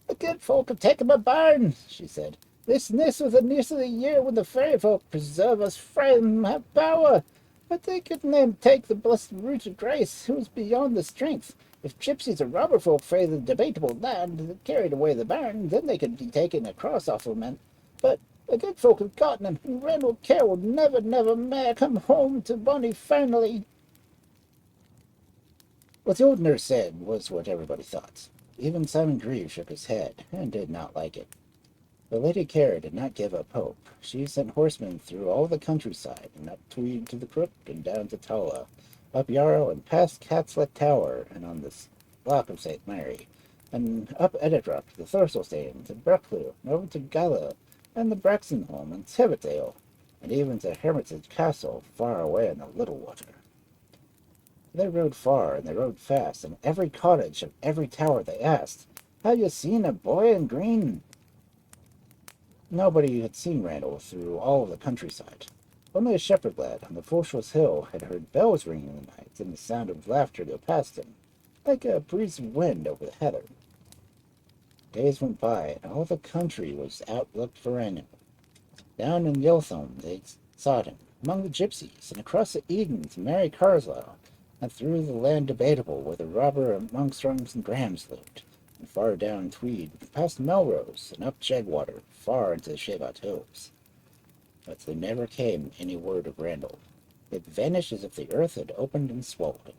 "The good folk have taken my bairn," she said. "This was the news of the year when the fairy folk preserve us from have power. But they couldn't then take the blessed root of grace, who is beyond the strength. If gypsies or robber folk frae the debatable land carried away the bairn, then they could be taken across awful men. But the good folk have gotten him, and Randal Care will never mair come home to bonny Fairnilee." What the old nurse said was what everybody thought. Even Simon Grieve shook his head, and did not like it. But Lady Care did not give up hope. She sent horsemen through all the countryside, and up Tweed to the Crook, and down to Tulla, up Yarrow, and past Catslet Tower, and on the block of St. Mary, and up Edinburgh to Thurslestane, to Breclew, and over to Gala, and the Braxenholm, and Tibbetdale, and even to Hermitage Castle, far away in the Little Water. They rode far, and they rode fast, and every cottage and every tower they asked, "Have you seen a boy in green?" Nobody had seen Randal through all of the countryside. Only a shepherd lad on the Fulshus Hill had heard bells ringing in the night and the sound of laughter go past him, like a breeze of wind over the heather. Days went by, and all the country was outlooked for Randal. Down in Yeltham they sought him, among the gypsies, and across the Eden to Mary Carslow, and through the land debatable where the robber Armstrongs and Grahams lived, and far down Tweed, past Melrose, and up Jegwater, far into the Shavat Hills. But there never came any word of Randal. It vanished as if the earth had opened and swallowed him.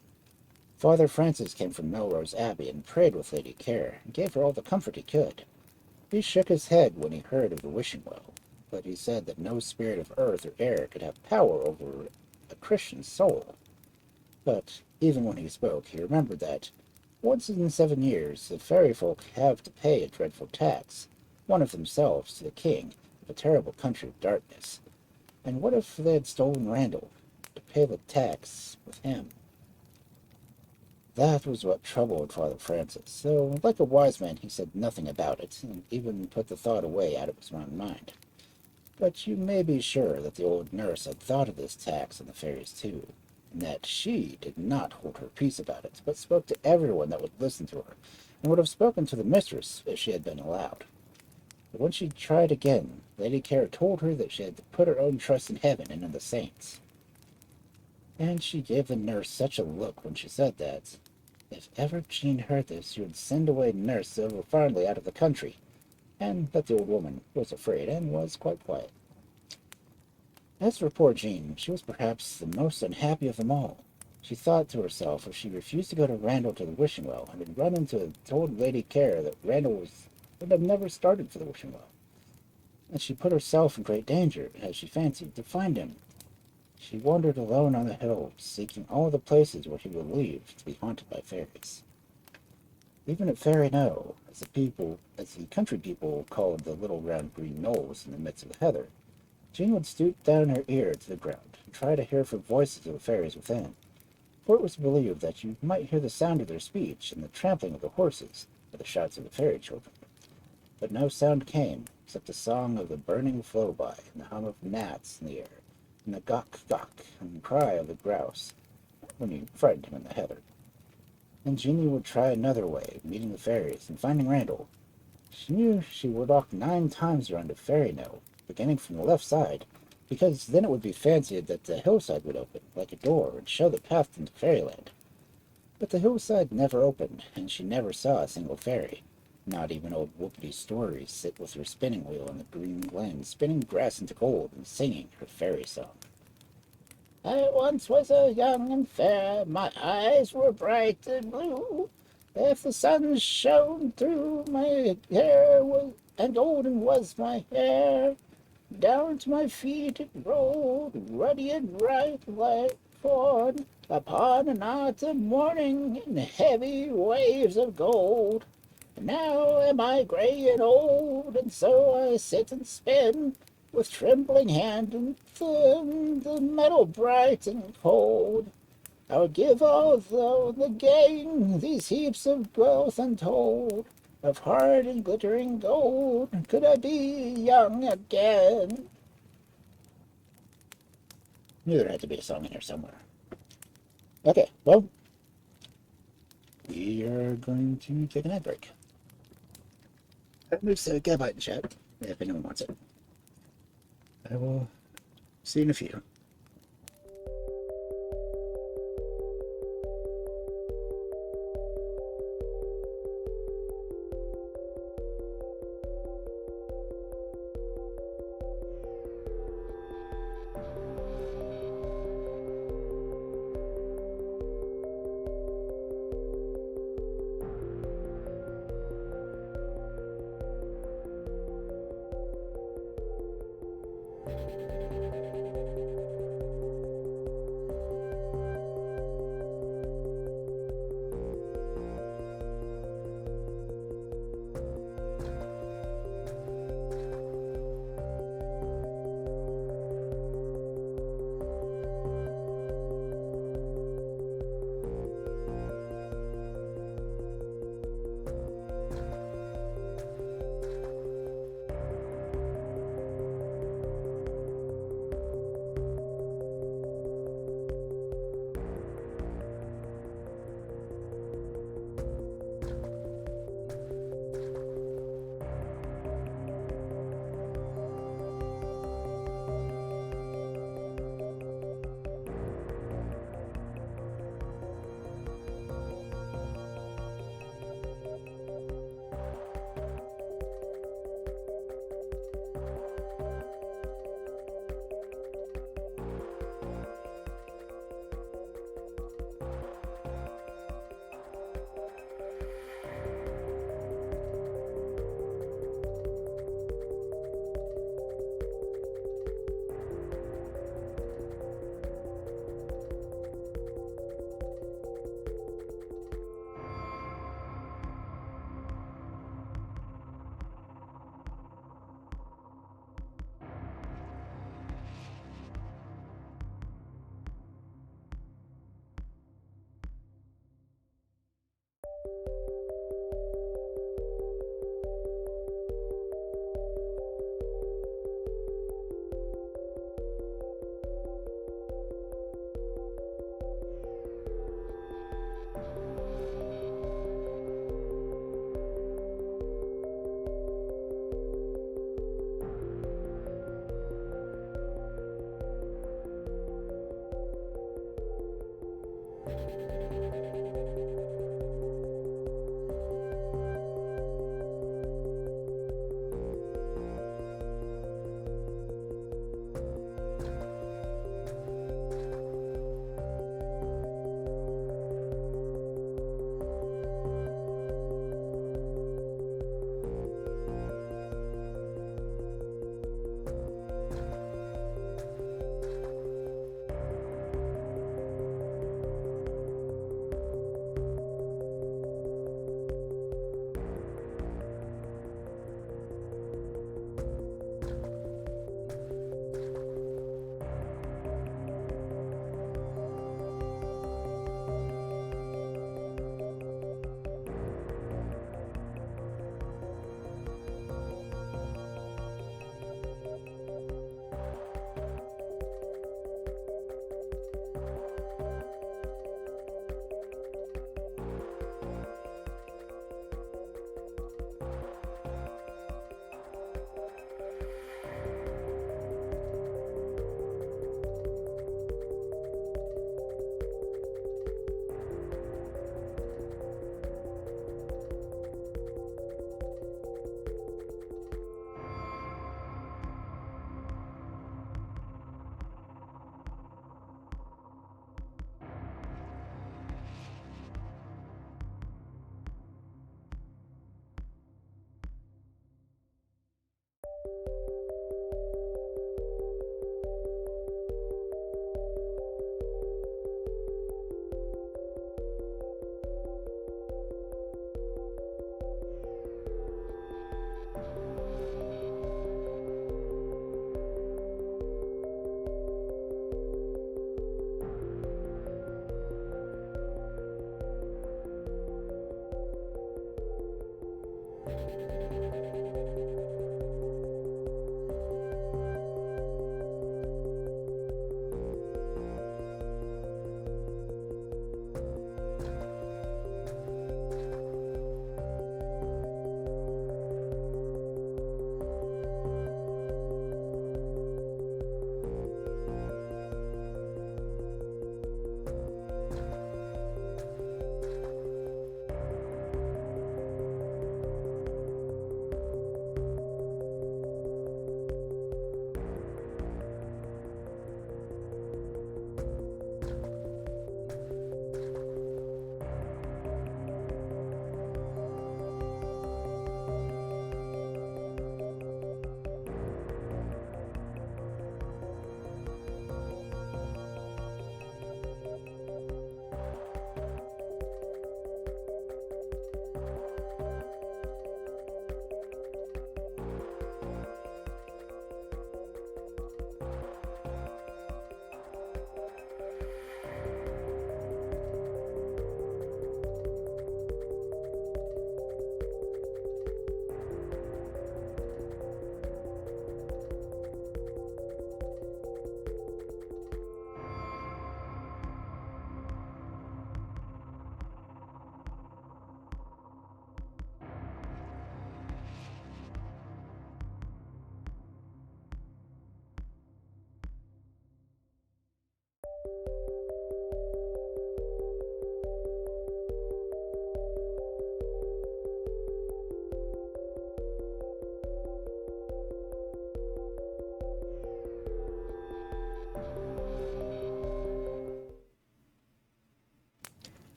Father Francis came from Melrose Abbey and prayed with Lady Care, and gave her all the comfort he could. He shook his head when he heard of the wishing well, but he said that no spirit of earth or air could have power over a Christian soul. But even when he spoke, he remembered that once in 7 years the fairy folk have to pay a dreadful tax, one of themselves to the king of a terrible country of darkness. And what if they had stolen Randal, to pay the tax with him? That was what troubled Father Francis, though like a wise man he said nothing about it, and even put the thought away out of his own mind. But you may be sure that the old nurse had thought of this tax on the fairies too, and that she did not hold her peace about it, but spoke to everyone that would listen to her, and would have spoken to the mistress if she had been allowed. But when she tried again, Lady Care told her that she had to put her own trust in heaven and in the saints. And she gave the nurse such a look when she said that, if ever Jean heard this, she would send away Nurse over Fairnilee out of the country, and that the old woman was afraid and was quite quiet. As for poor Jean, she was perhaps the most unhappy of them all. She thought to herself if she refused to go to Randal to the wishing well, and had run into told Lady Care that Randal would have never started for the wishing well, and she put herself in great danger, as she fancied, to find him. She wandered alone on the hills, seeking all the places where he believed to be haunted by fairies. Even at Fairy Knowe, as the country people called the little round green knolls in the midst of the heather, Jean would stoop down her ear to the ground and try to hear for voices of the fairies within, for it was believed that you might hear the sound of their speech and the trampling of the horses, or the shouts of the fairy children. But no sound came, except the song of the burning flow-by, and the hum of gnats in the air, and the gawk-gawk and cry of the grouse, when you frightened him in the heather. And Jeanie would try another way, meeting the fairies and finding Randal. She knew she would walk 9 times around to Fairy Knowe, beginning from the left side, because then it would be fancied that the hillside would open, like a door, and show the path into Fairyland. But the hillside never opened, and she never saw a single fairy. Not even old Whuppity Stoorie sit with her spinning wheel in the green glen, spinning grass into gold and singing her fairy song. I once was a young and fair, my eyes were bright and blue. If the sun shone through, my hair was, and golden was my hair. Down to my feet it rolled, ruddy and bright like fawn, upon an autumn morning in heavy waves of gold. Now am I grey and old, and so I sit and spin, with trembling hand and thumb, the metal bright and cold. I would give all the gain, these heaps of wealth untold, of hard and glittering gold, could I be young again. Knew there had to be a song in here somewhere. Okay, well, we are going to take an ad break. That moves to Gigabyte in chat, if anyone wants it. I will see you in a few.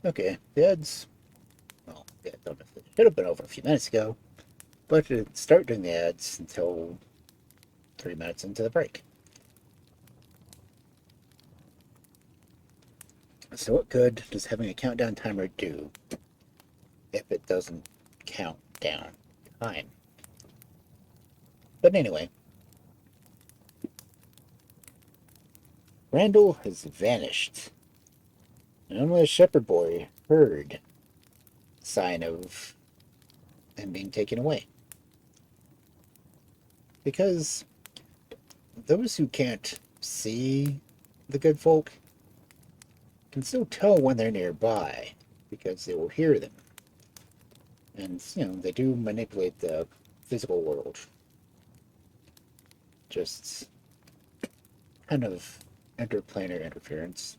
Okay, the ads. Well, yeah, don't know if it should have been over a few minutes ago, but it didn't start doing the ads until 3 minutes into the break. So what good does having a countdown timer do if it doesn't count down time? But anyway, Randal has vanished. And only a shepherd boy heard sign of him being taken away. Because those who can't see the good folk can still tell when they're nearby because they will hear them. And, they do manipulate the physical world. Just kind of interplanar interference.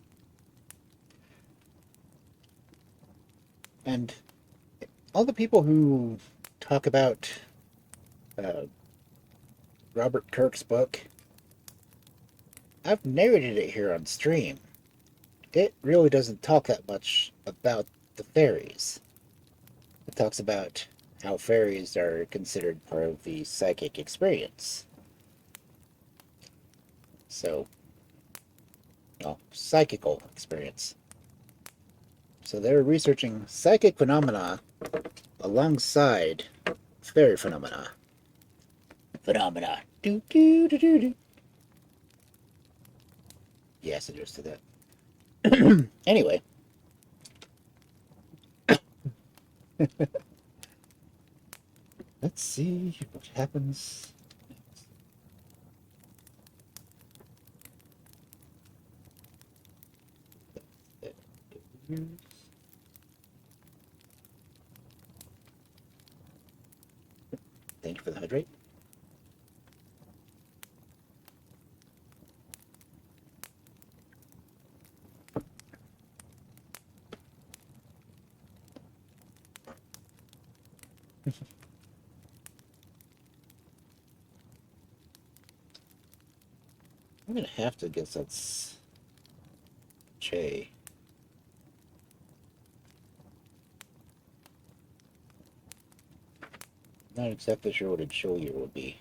And all the people who talk about uh, Robert Kirk's book, I've narrated it here on stream. It really doesn't talk that much about the fairies. It talks about how fairies are considered part of the psychic experience. So, psychical experience. So they're researching psychic phenomena alongside fairy phenomena. Do do do do do. Yes, it is to that. Anyway. Let's see what happens next. Thank you for the hydrate. I'm gonna have to guess that's J. Not exactly sure what a Jolier would be.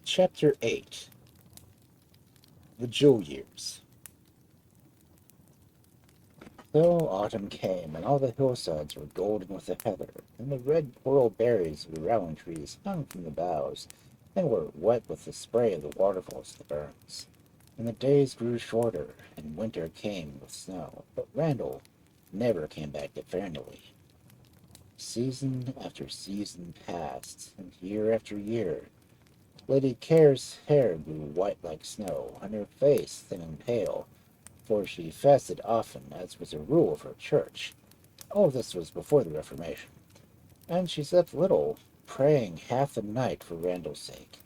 Chapter 8. The Joliers. So autumn came, and all the hillsides were golden with the heather, and the red coral berries of the rowan trees hung from the boughs, and were wet with the spray of the waterfalls of the burns. And the days grew shorter, and winter came with snow, but Randal never came back to Fairnilee. Season after season passed, and year after year. Lady Care's hair grew white like snow, and her face thin and pale, for she fasted often, as was a rule of her church. All this was before the Reformation, and she slept little, praying half the night for Randal's sake.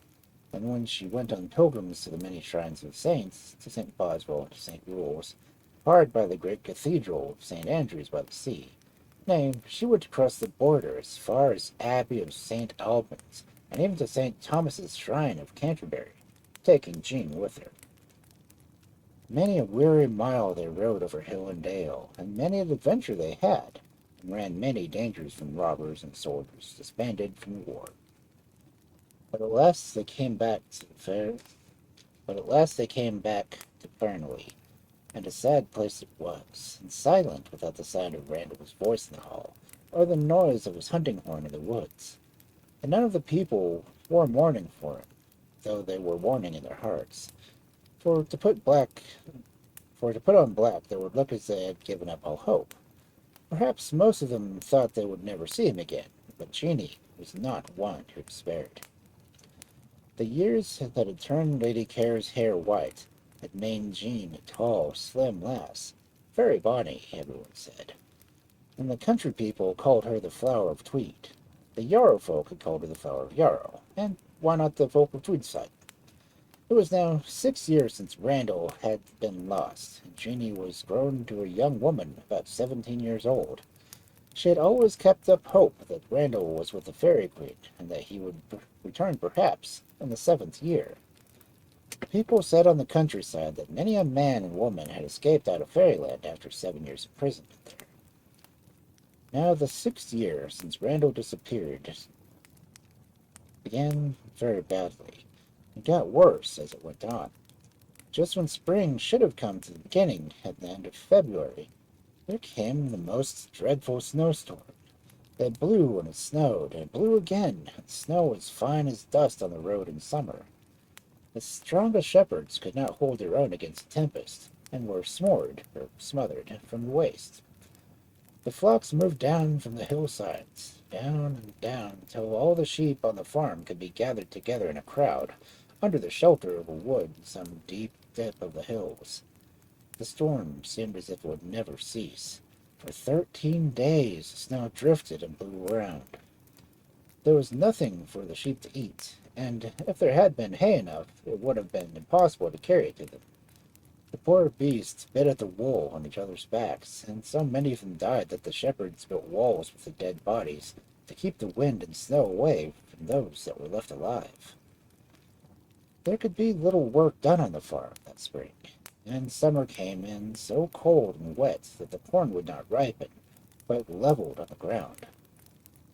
And when she went on pilgrims to the many shrines of saints, to St. Boswell and to St. Rule's, hard by the great cathedral of St. Andrew's by the sea, nay, she would cross the border as far as Abbey of St. Albans, and even to St. Thomas's shrine of Canterbury, taking Jean with her. Many a weary mile they rode over hill and dale, and many an adventure they had, and ran many dangers from robbers and soldiers disbanded from the war. But at last they came back to Fairnilee, and a sad place it was, and silent without the sound of Randal's voice in the hall, or the noise of his hunting horn in the woods. And none of the people wore mourning for him, though they were mourning in their hearts. For to put on black, they would look as they had given up all hope. Perhaps most of them thought they would never see him again, but Jeanie was not one who despaired. The years that had turned Lady Care's hair white had made Jean a tall, slim lass, very bonny, everyone said. And the country people called her the Flower of Tweed. The Yarrow folk had called her the Flower of Yarrow, and why not the folk of Tweedside? It was now 6 years since Randal had been lost, and Jeanie was grown to a young woman, about 17 years old. She had always kept up hope that Randal was with the Fairy Queen, and that he would return perhaps in the 7th year. People said on the countryside that many a man and woman had escaped out of Fairyland after 7 years' imprisonment there. Now the 6th year since Randal disappeared began very badly. It got worse as it went on. Just when spring should have come to the beginning at the end of February, there came the most dreadful snowstorm. It blew and it snowed, and it blew again, and snow was fine as dust on the road in summer. The strongest shepherds could not hold their own against the tempest, and were smothered from the waist. The flocks moved down from the hillsides, down and down, until all the sheep on the farm could be gathered together in a crowd, under the shelter of a wood in some deep dip of the hills. The storm seemed as if it would never cease. For 13 days the snow drifted and blew around. There was nothing for the sheep to eat, and if there had been hay enough, it would have been impossible to carry it to them. The poor beasts bit at the wool on each other's backs, and so many of them died that the shepherds built walls with the dead bodies to keep the wind and snow away from those that were left alive. There could be little work done on the farm that spring, and summer came in so cold and wet that the corn would not ripen, but leveled on the ground.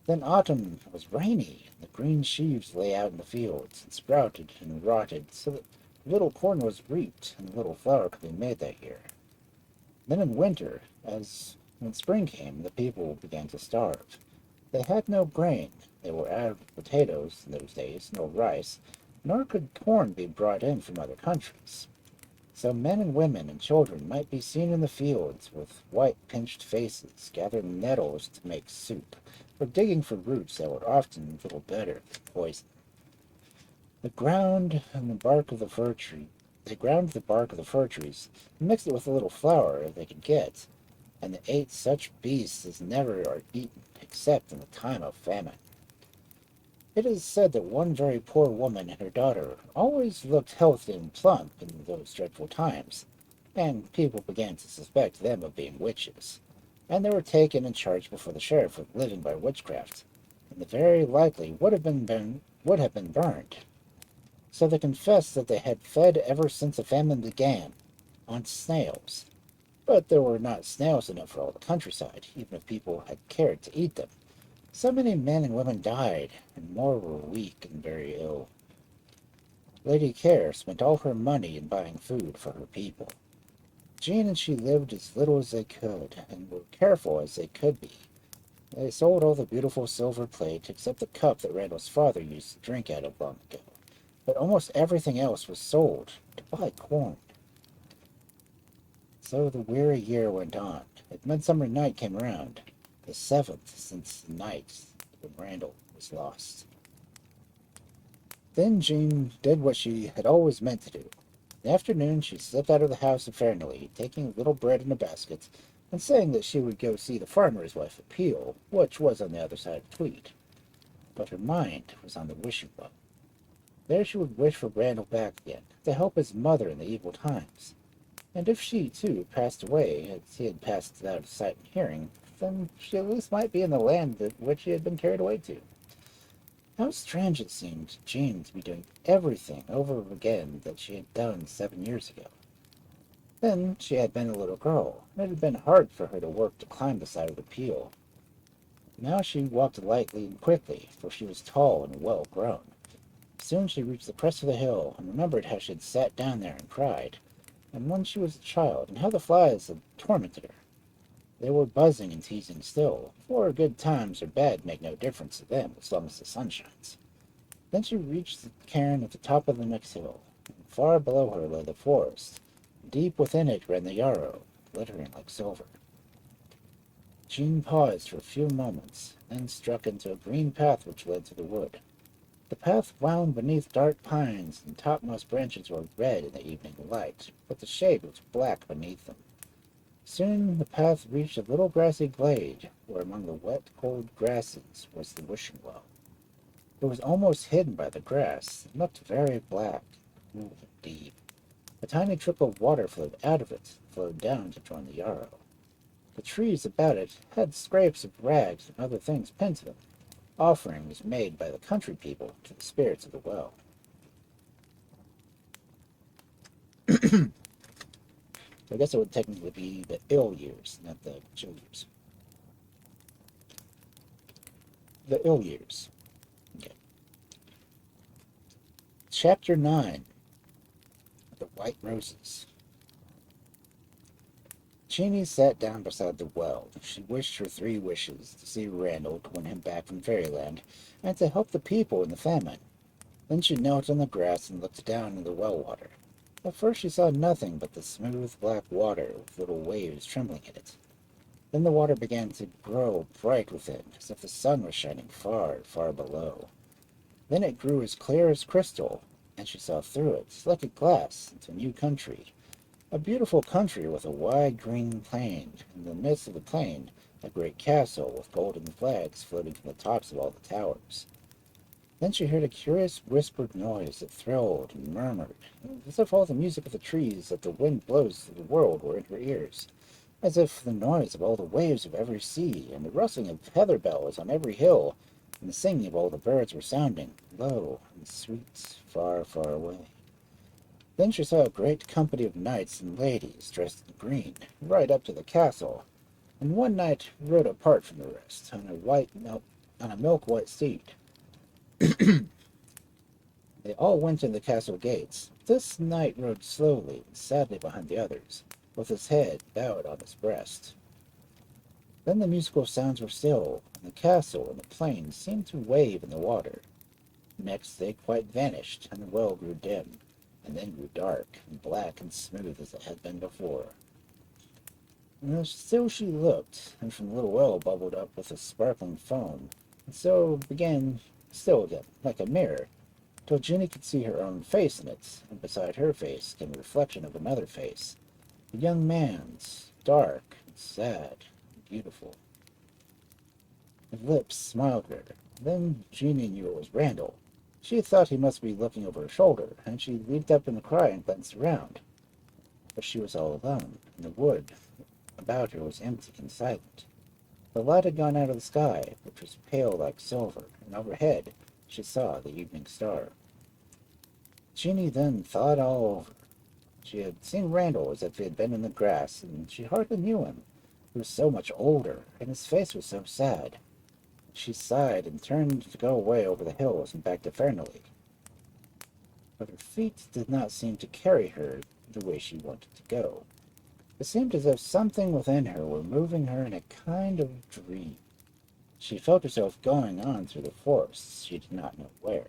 Then autumn was rainy, and the green sheaves lay out in the fields, and sprouted and rotted, so that little corn was reaped, and little flour could be made that year. Then in winter, as when spring came, the people began to starve. They had no grain, they were out of potatoes in those days, no rice, nor could corn be brought in from other countries. So men and women and children might be seen in the fields with white pinched faces, gathering nettles to make soup, or digging for roots that were often little better than poison. They ground the bark of the fir trees, and mixed it with a little flour they could get, and they ate such beasts as never are eaten except in the time of famine. It is said that one very poor woman and her daughter always looked healthy and plump in those dreadful times, and people began to suspect them of being witches, and they were taken and charged before the sheriff with living by witchcraft, and they very likely would have been burned. So they confessed that they had fed ever since the famine began on snails, but there were not snails enough for all the countryside, even if people had cared to eat them. So many men and women died, and more were weak and very ill. Lady Care spent all her money in buying food for her people. Jean and she lived as little as they could, and were careful as they could be. They sold all the beautiful silver plate except the cup that Randal's father used to drink out of long ago, but almost everything else was sold to buy corn. So the weary year went on. At Midsummer Night came round, the 7th since the night when Randal was lost. Then Jean did what she had always meant to do. In the afternoon she slipped out of the house of Fairnilee, taking a little bread in a basket, and saying that she would go see the farmer's wife at Peel, which was on the other side of Tweed. But her mind was on the wishing well. There she would wish for Randal back again, to help his mother in the evil times. And if she, too, passed away, as he had passed out of sight and hearing, then she at least might be in the land that which she had been carried away to. How strange it seemed to Jean to be doing everything over again that she had done 7 years ago. Then she had been a little girl, and it had been hard for her to work to climb the side of the peel. Now she walked lightly and quickly, for she was tall and well grown. Soon she reached the crest of the hill, and remembered how she had sat down there and cried, and when she was a child, and how the flies had tormented her. They were buzzing and teasing still, for good times or bad make no difference to them as long as the sun shines. Then she reached the cairn at the top of the next hill, and far below her lay the forest. Deep within it ran the Yarrow, glittering like silver. Jean paused for a few moments, then struck into a green path which led to the wood. The path wound beneath dark pines, and topmost branches were red in the evening light, but the shade was black beneath them. Soon the path reached a little grassy glade, where among the wet, cold grasses was the wishing well. It was almost hidden by the grass, and looked very black, cool, and deep. A tiny trickle of water flowed out of it, flowed down to join the Yarrow. The trees about it had scraps of rags and other things pinned to them, offerings made by the country people to the spirits of the well. So I guess it would technically be the ill years, not the chill years. The ill years. Okay. Chapter 9. The White Roses. Jeanie sat down beside the well. She wished her 3 wishes: to see Randal, to win him back from Fairyland, and to help the people in the famine. Then she knelt on the grass and looked down into the well water. At first she saw nothing but the smooth black water with little waves trembling in it. Then the water began to grow bright within, as if the sun was shining far, far below. Then it grew as clear as crystal, and she saw through it, like a glass, into a new country. A beautiful country with a wide green plain. In the midst of the plain, a great castle with golden flags floating from the tops of all the towers. Then she heard a curious whispered noise that thrilled and murmured, as if all the music of the trees that the wind blows through the world were in her ears, as if the noise of all the waves of every sea, and the rustling of heather bells on every hill, and the singing of all the birds were sounding, low and sweet, far, far away. Then she saw a great company of knights and ladies dressed in green, ride up to the castle, and one knight rode apart from the rest, on a milk-white steed. They all went to the castle gates. This knight rode slowly and sadly behind the others, with his head bowed on his breast. Then the musical sounds were still, and the castle and the plain seemed to wave in the water. Next they quite vanished, and the well grew dim, and then grew dark and black and smooth as it had been before. And still she looked, and from the little well bubbled up with a sparkling foam, and so began still again, like a mirror, till Jeanie could see her own face in it, and beside her face came the reflection of another face, a young man's, dark and sad and beautiful. His lips smiled at her. Then Jeanie knew it was Randal. She thought he must be looking over her shoulder, and she leaped up in a cry and glanced around. But she was all alone, and the wood about her was empty and silent. The light had gone out of the sky, which was pale like silver, and overhead she saw the evening star. Jeanie then thought all over. She had seen Randal as if he had been in the grass, and she hardly knew him. He was so much older, and his face was so sad. She sighed and turned to go away over the hills and back to Fairnilee. But her feet did not seem to carry her the way she wanted to go. It seemed as if something within her were moving her in a kind of dream. She felt herself going on through the forests, she did not know where.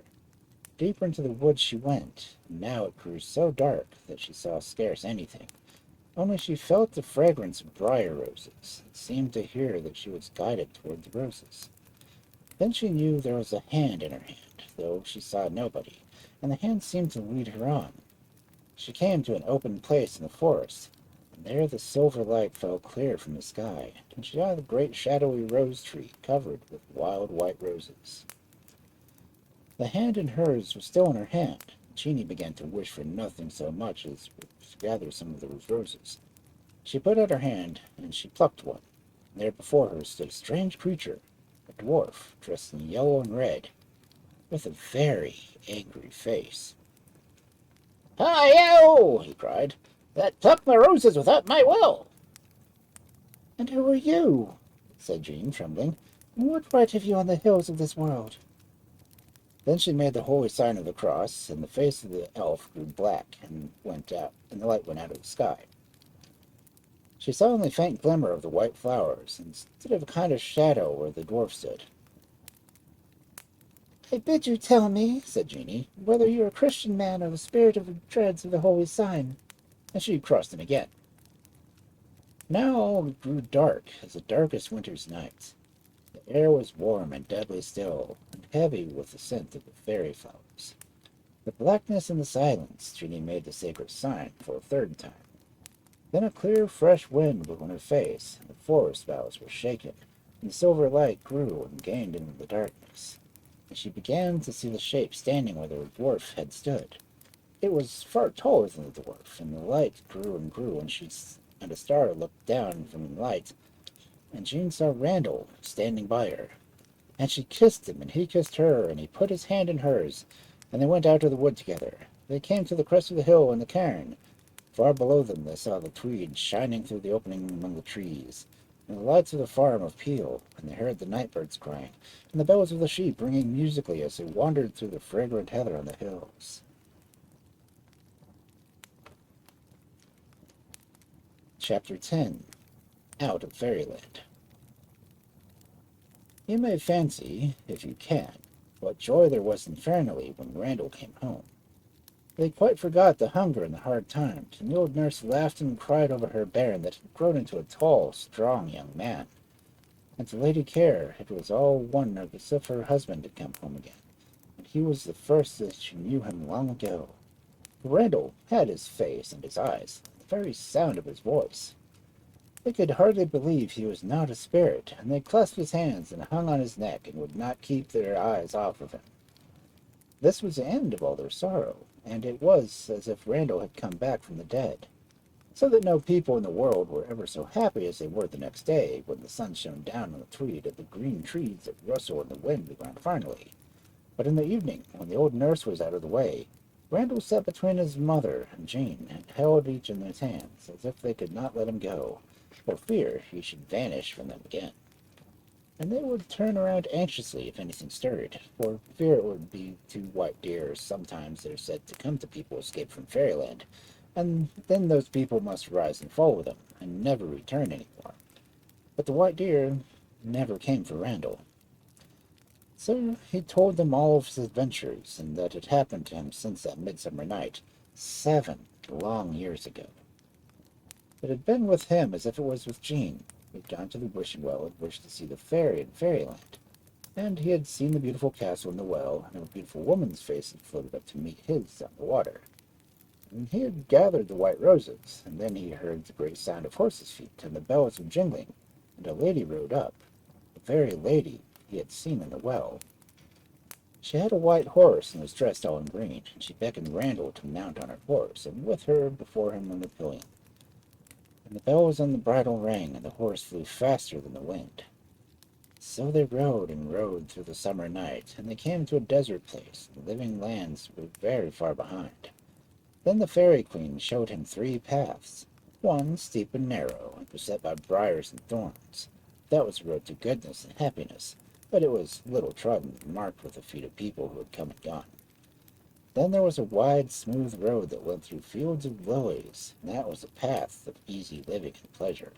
Deeper into the woods she went, and now it grew so dark that she saw scarce anything. Only she felt the fragrance of briar roses. It seemed to her that she was guided toward the roses. Then she knew there was a hand in her hand, though she saw nobody, and the hand seemed to lead her on. She came to an open place in the forest, and there the silver light fell clear from the sky, and she saw the great shadowy rose tree covered with wild white roses. The hand in hers was still in her hand. Jeanie began to wish for nothing so much as to gather some of those roses. She put out her hand, and she plucked one. And there before her stood a strange creature, a dwarf, dressed in yellow and red, with a very angry face. "Hi-yo!" he cried. "That plucked my roses without my will." "And who are you?" said Jean, trembling. "What right have you on the hills of this world?" Then she made the holy sign of the cross, and the face of the elf grew black and went out, and the light went out of the sky. She saw only a faint glimmer of the white flowers, instead of a kind of shadow where the dwarf stood. "I bid you tell me," said Jeanie, "whether you are a Christian man or the spirit of the dreads of the holy sign." And she crossed him again. Now all grew dark as the darkest winter's night. The air was warm and deadly still, and heavy with the scent of the fairy flowers. The blackness and the silence, Jeanie made the sacred sign for a third time. Then a clear, fresh wind blew in her face, and the forest boughs were shaken, and the silver light grew and gained into the darkness, and she began to see the shape standing where the dwarf had stood. It was far taller than the dwarf, and the light grew and grew, and a star looked down from the light and Jean saw Randal standing by her. And she kissed him, and he kissed her, and he put his hand in hers, and they went out of the wood together. They came to the crest of the hill and the cairn. Far below them they saw the Tweed shining through the opening among the trees, and the lights of the farm of Peel, and they heard the night birds crying, and the bells of the sheep ringing musically as they wandered through the fragrant heather on the hills. Chapter 10. Out of Fairyland. You may fancy, if you can, what joy there was in Fairnilee when Randal came home. They quite forgot the hunger and the hard times, and the old nurse laughed and cried over her bairn that had grown into a tall, strong young man. And to Lady Care it was all one as if her husband had come home again, and he was the first that she knew him long ago. Randal had his face and his eyes, and the very sound of his voice. They could hardly believe he was not a spirit, and they clasped his hands and hung on his neck and would not keep their eyes off of him. This was the end of all their sorrow, and it was as if Randal had come back from the dead, so that no people in the world were ever so happy as they were the next day when the sun shone down on the Tweed and the green trees that rustle in the wind around Fairnilee. But in the evening, when the old nurse was out of the way, Randal sat between his mother and Jean, and held each in his hands, as if they could not let him go, for fear he should vanish from them again. And they would turn around anxiously if anything stirred, for fear it would be two white deer, sometimes they're said to come to people escaped from Fairyland, and then those people must rise and follow them, and never return any more. But the white deer never came for Randal. So he told them all of his adventures, and that had happened to him since that midsummer night, 7 long years ago. It had been with him as if it was with Jean. He had gone to the wishing well and wished to see the fairy in Fairyland, and he had seen the beautiful castle in the well, and a beautiful woman's face had floated up to meet his on the water. And he had gathered the white roses, and then he heard the great sound of horses' feet, and the bells were jingling, and a lady rode up, the very lady he had seen in the well. She had a white horse and was dressed all in green, and she beckoned Randal to mount on her horse, and with her before him on the pillion. And the bells on the bridle rang, and the horse flew faster than the wind. So they rode and rode through the summer night, and they came to a desert place. The living lands were very far behind. Then the Fairy Queen showed him 3 paths, one steep and narrow, and beset by briars and thorns. That was the road to goodness and happiness, but it was little trodden and marked with the feet of people who had come and gone. Then there was a wide, smooth road that went through fields of lilies, and that was a path of easy living and pleasure.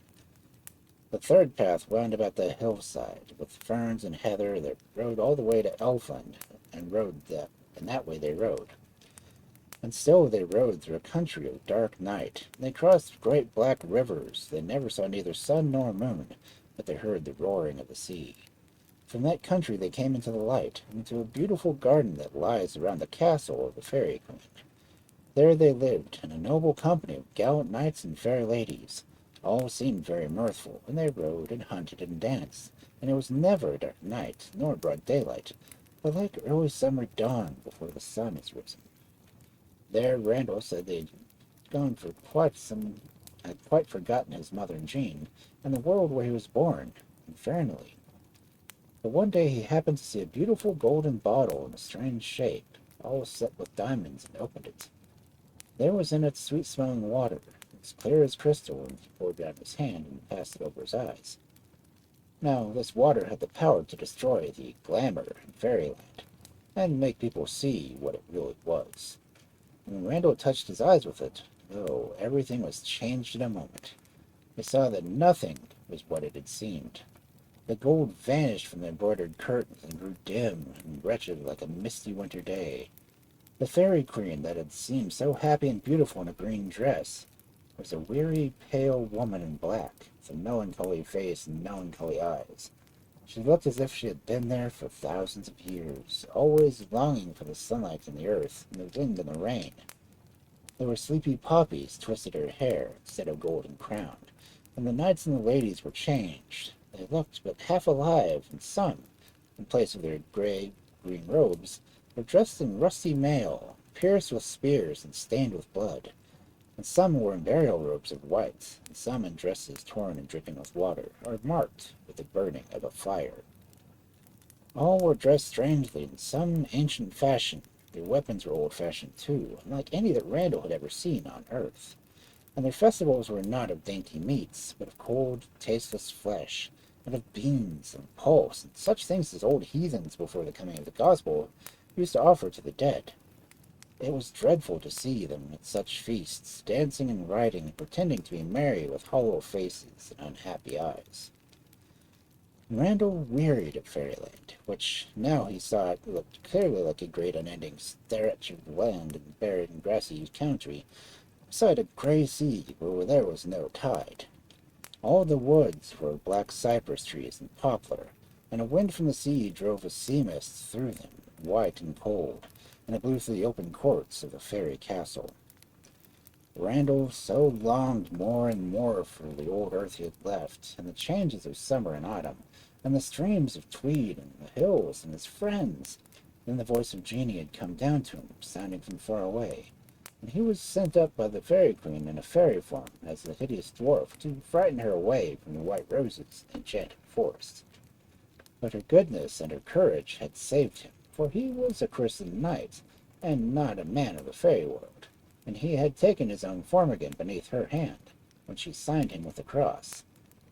The 3rd path wound about the hillside, with ferns and heather that rode all the way to Elfland, and that way they rode. And still they rode through a country of dark night, and they crossed great black rivers. They never saw neither sun nor moon, but they heard the roaring of the sea. From that country they came into the light, into a beautiful garden that lies around the castle of the Fairy Queen. There they lived, in a noble company of gallant knights and fair ladies. All seemed very mirthful, and they rode and hunted and danced, and it was never a dark night, nor broad daylight, but like early summer dawn before the sun is risen. There Randal said they had gone for had quite forgotten his mother and Jean, and the world where he was born, in Fairnilee. But one day he happened to see a beautiful golden bottle in a strange shape, all set with diamonds, and opened it. There was in it sweet-smelling water, as clear as crystal, and he poured it out his hand and passed it over his eyes. Now, this water had the power to destroy the glamour in Fairyland, and make people see what it really was. And when Randal touched his eyes with it, oh, everything was changed in a moment. He saw that nothing was what it had seemed. The gold vanished from the embroidered curtains and grew dim and wretched like a misty winter day. The Fairy Queen that had seemed so happy and beautiful in a green dress was a weary, pale woman in black, with a melancholy face and melancholy eyes. She looked as if she had been there for thousands of years, always longing for the sunlight and the earth, and the wind and the rain. There were sleepy poppies twisted her hair instead of golden crown, and the knights and the ladies were changed. They looked but half alive, and some, in place of their green robes, were dressed in rusty mail, pierced with spears and stained with blood. and some wore in burial robes of white, and some in dresses torn and dripping with water, or marked with the burning of a fire. All were dressed strangely in some ancient fashion. Their weapons were old-fashioned too, unlike any that Randal had ever seen on earth. And their festivals were not of dainty meats, but of cold, tasteless flesh, and of beans and pulse, and such things as old heathens before the coming of the gospel used to offer to the dead. It was dreadful to see them at such feasts, dancing and riding and pretending to be merry with hollow faces and unhappy eyes. Randal wearied of Fairyland, which now he saw it looked clearly like a great unending stretch of land and barren and grassy country, beside a grey sea where there was no tide. All the woods were black cypress trees and poplar, and a wind from the sea drove a sea mist through them, white and cold, and it blew through the open courts of the fairy castle. Randal so longed more and more for the old earth he had left, and the changes of summer and autumn, and the streams of Tweed and the hills and his friends. Then the voice of Jeanie had come down to him, sounding from far away, and he was sent up by the fairy queen in a fairy form as the hideous dwarf to frighten her away from the white roses in the enchanted forest. But her goodness and her courage had saved him, for he was a christened knight, and not a man of the fairy world, and he had taken his own form again beneath her hand, when she signed him with the cross,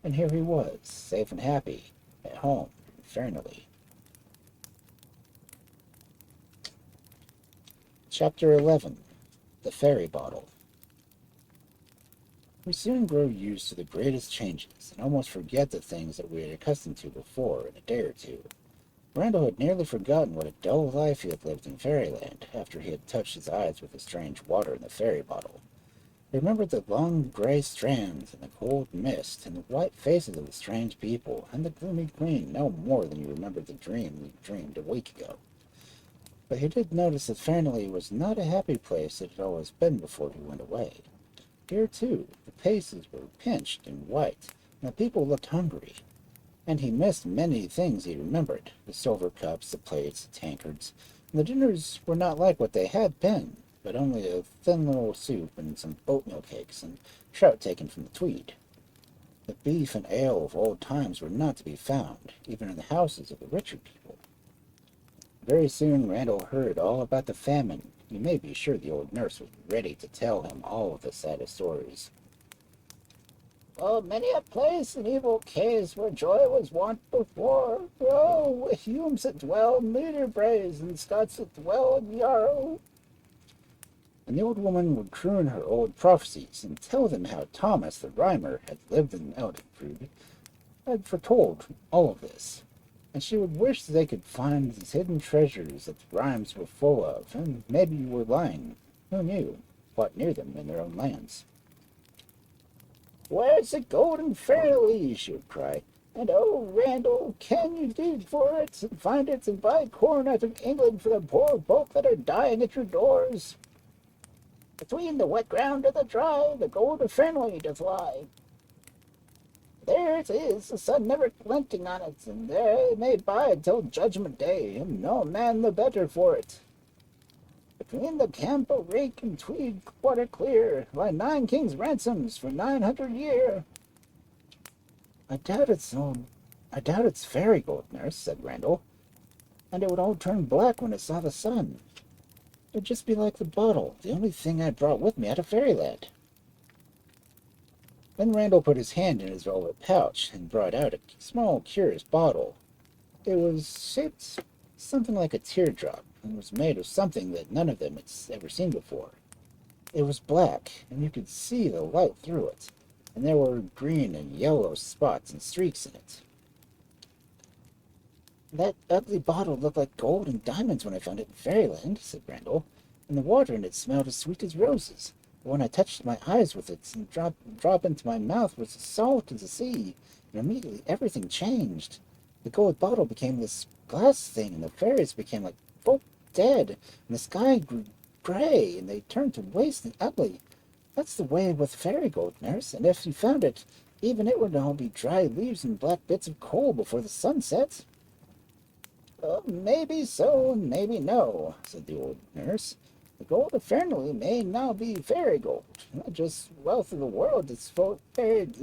and here he was, safe and happy, at home in Fairnilee. Chapter 11. The Fairy Bottle. We soon grow used to the greatest changes, and almost forget the things that we were accustomed to before in a day or two. Randal had nearly forgotten what a dull life he had lived in Fairyland, after he had touched his eyes with the strange water in the fairy bottle. He remembered the long grey strands, and the cold mist, and the white faces of the strange people, and the gloomy queen no more than he remembered the dream he dreamed a week ago. But he did notice that Fairnilee was not a happy place it had always been before he went away. Here, too, the faces were pinched and white, and the people looked hungry. And he missed many things he remembered, the silver cups, the plates, the tankards, and the dinners were not like what they had been, but only a thin little soup and some oatmeal cakes and trout taken from the Tweed. The beef and ale of old times were not to be found, even in the houses of the richer people. Very soon Randal heard all about the famine. You may be sure the old nurse was ready to tell him all of the saddest stories. Oh, many a place in evil case where joy was wont before. Oh, with Humes that dwell in Leaderbraes, and Scots that dwell in Yarrow. And the old woman would croon her old prophecies, and tell them how Thomas the Rhymer had lived in Eldenfrude, had foretold all of this. And she would wish that they could find these hidden treasures that the rhymes were full of, and maybe were lying, who knew, quite near them in their own lands. Where's the Gold of Fairnilee? She would cry. And oh, Randal, can you dig for it, and find it, and buy corn out of England for the poor folk that are dying at your doors? Between the wet ground and the dry, the Gold of Fairnilee doth lie. There it is, the sun never glinting on it, and there it may bide till Judgment Day, and no man the better for it. Between the camp of Rake and Tweed quarter clear, lie 9 kings' ransoms for 900 year. I doubt it's fairy gold, nurse, said Randal, and it would all turn black when it saw the sun. It'd just be like the bottle, the only thing I brought with me out of Fairyland. Then Randal put his hand in his velvet pouch and brought out a small, curious bottle. It was shaped something like a teardrop, and was made of something that none of them had ever seen before. It was black, and you could see the light through it, and there were green and yellow spots and streaks in it. That ugly bottle looked like gold and diamonds when I found it in Fairyland, said Randal, and the water in it smelled as sweet as roses. But when I touched my eyes with it and drop into my mouth was as salt as the sea, and immediately everything changed. The gold bottle became this glass thing, and the fairies became like folk dead, and the sky grew gray, and they turned to waste and ugly. That's the way with fairy gold, nurse, and if you found it, even it would all be dry leaves and black bits of coal before the sun sets. Maybe so, and maybe no, said the old nurse. The Gold of Fairnilee may now be fairy gold, Not just wealth of the world that's folk buried.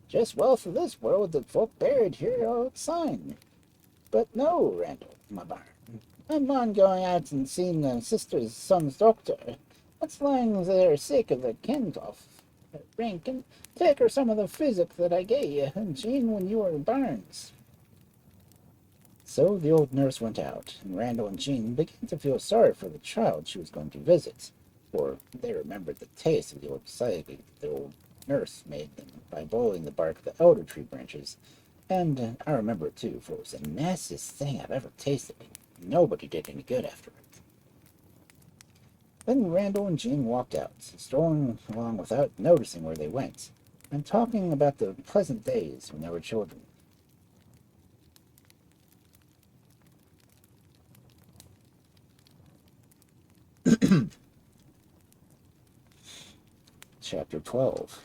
Just wealth of this world that folk buried here outside. But no, Randal, my bairn. I'm on going out and seeing the sister's son's doctor. That's lying there sick of the kent off drink, and take her some of the physic that I gave you, Jean, when you were in Barnes. So the old nurse went out, and Randal and Jean began to feel sorry for the child she was going to visit, for they remembered the taste of the old cider the old nurse made them by boiling the bark of the elder tree branches, and I remember it too, for it was the nastiest thing I've ever tasted. Nobody did any good after it. Then Randal and Jean walked out, strolling along without noticing where they went, and talking about the pleasant days when they were children. Chapter 12.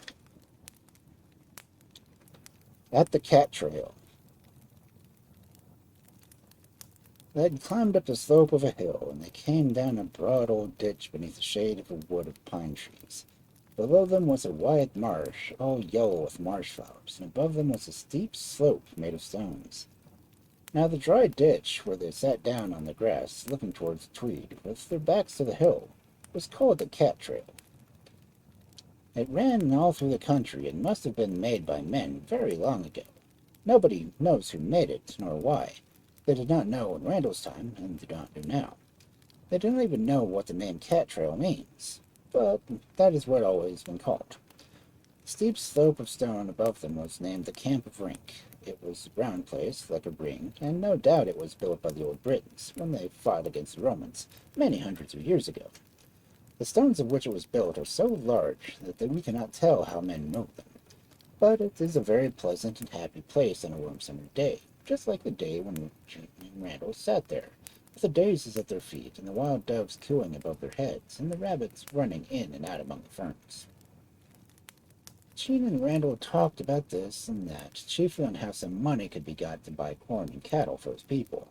At the Catrail. They had climbed up the slope of a hill, and they came down a broad old ditch beneath the shade of a wood of pine trees. Below them was a wide marsh, all yellow with marsh flowers, and above them was a steep slope made of stones. Now the dry ditch, where they sat down on the grass, looking towards the Tweed, with their backs to the hill, was called the Catrail. It ran all through the country, and must have been made by men very long ago. Nobody knows who made it, nor why. They did not know in Randal's time, and do not know now. They don't even know what the name Catrail means, but that is what it always been called. The steep slope of stone above them was named the Camp of Rink. It was a round place, like a ring, and no doubt it was built by the old Britons, when they fought against the Romans, many hundreds of years ago. The stones of which it was built are so large that we cannot tell how men moved them. But it is a very pleasant and happy place on a warm summer day, just like the day when Jean and Randal sat there, with the daisies at their feet, and the wild doves cooing above their heads, and the rabbits running in and out among the ferns. Jean and Randal talked about this and that, chiefly on how some money could be got to buy corn and cattle for his people.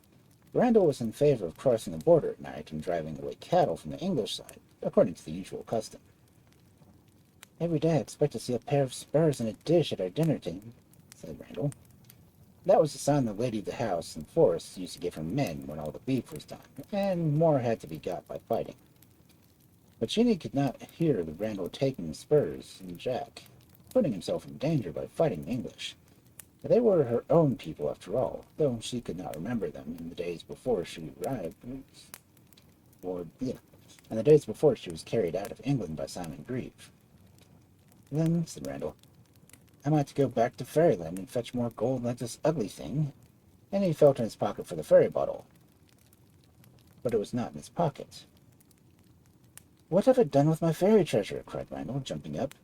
Randal was in favor of crossing the border at night and driving away cattle from the English side, according to the usual custom. "Every day I expect to see a pair of spurs and a dish at our dinner table," said Randal. That was the sign the lady of the house and forest used to give her men when all the beef was done, and more had to be got by fighting. But Jeanie could not hear the Randal taking the spurs and Jack, putting himself in danger by fighting the English. They were her own people after all, though she could not remember them in the days before she arrived, and the days before she was carried out of England by Simon Grieve. "Then," said Randal, "I might go back to Fairyland and fetch more gold like this ugly thing." And he felt in his pocket for the fairy bottle. But it was not in his pocket. "What have I done with my fairy treasure?" cried Randal, jumping up.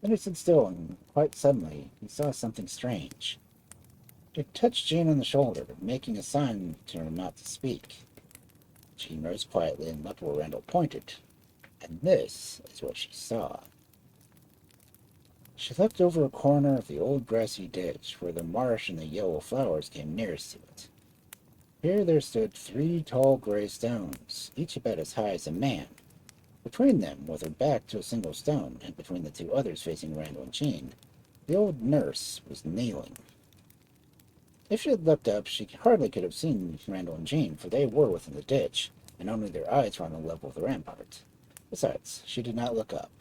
Then he stood still, and quite suddenly he saw something strange. He touched Jean on the shoulder, making a sign to her not to speak. Jean rose quietly and looked where Randal pointed, and this is what she saw. She looked over a corner of the old grassy ditch, where the marsh and the yellow flowers came nearest to it. Here there stood 3 tall gray stones, each about as high as a man. Between them, with her back to a single stone, and between the 2 others facing Randal and Jean, the old nurse was kneeling. If she had looked up, she hardly could have seen Randal and Jean, for they were within the ditch, and only their eyes were on the level of the rampart. Besides, she did not look up.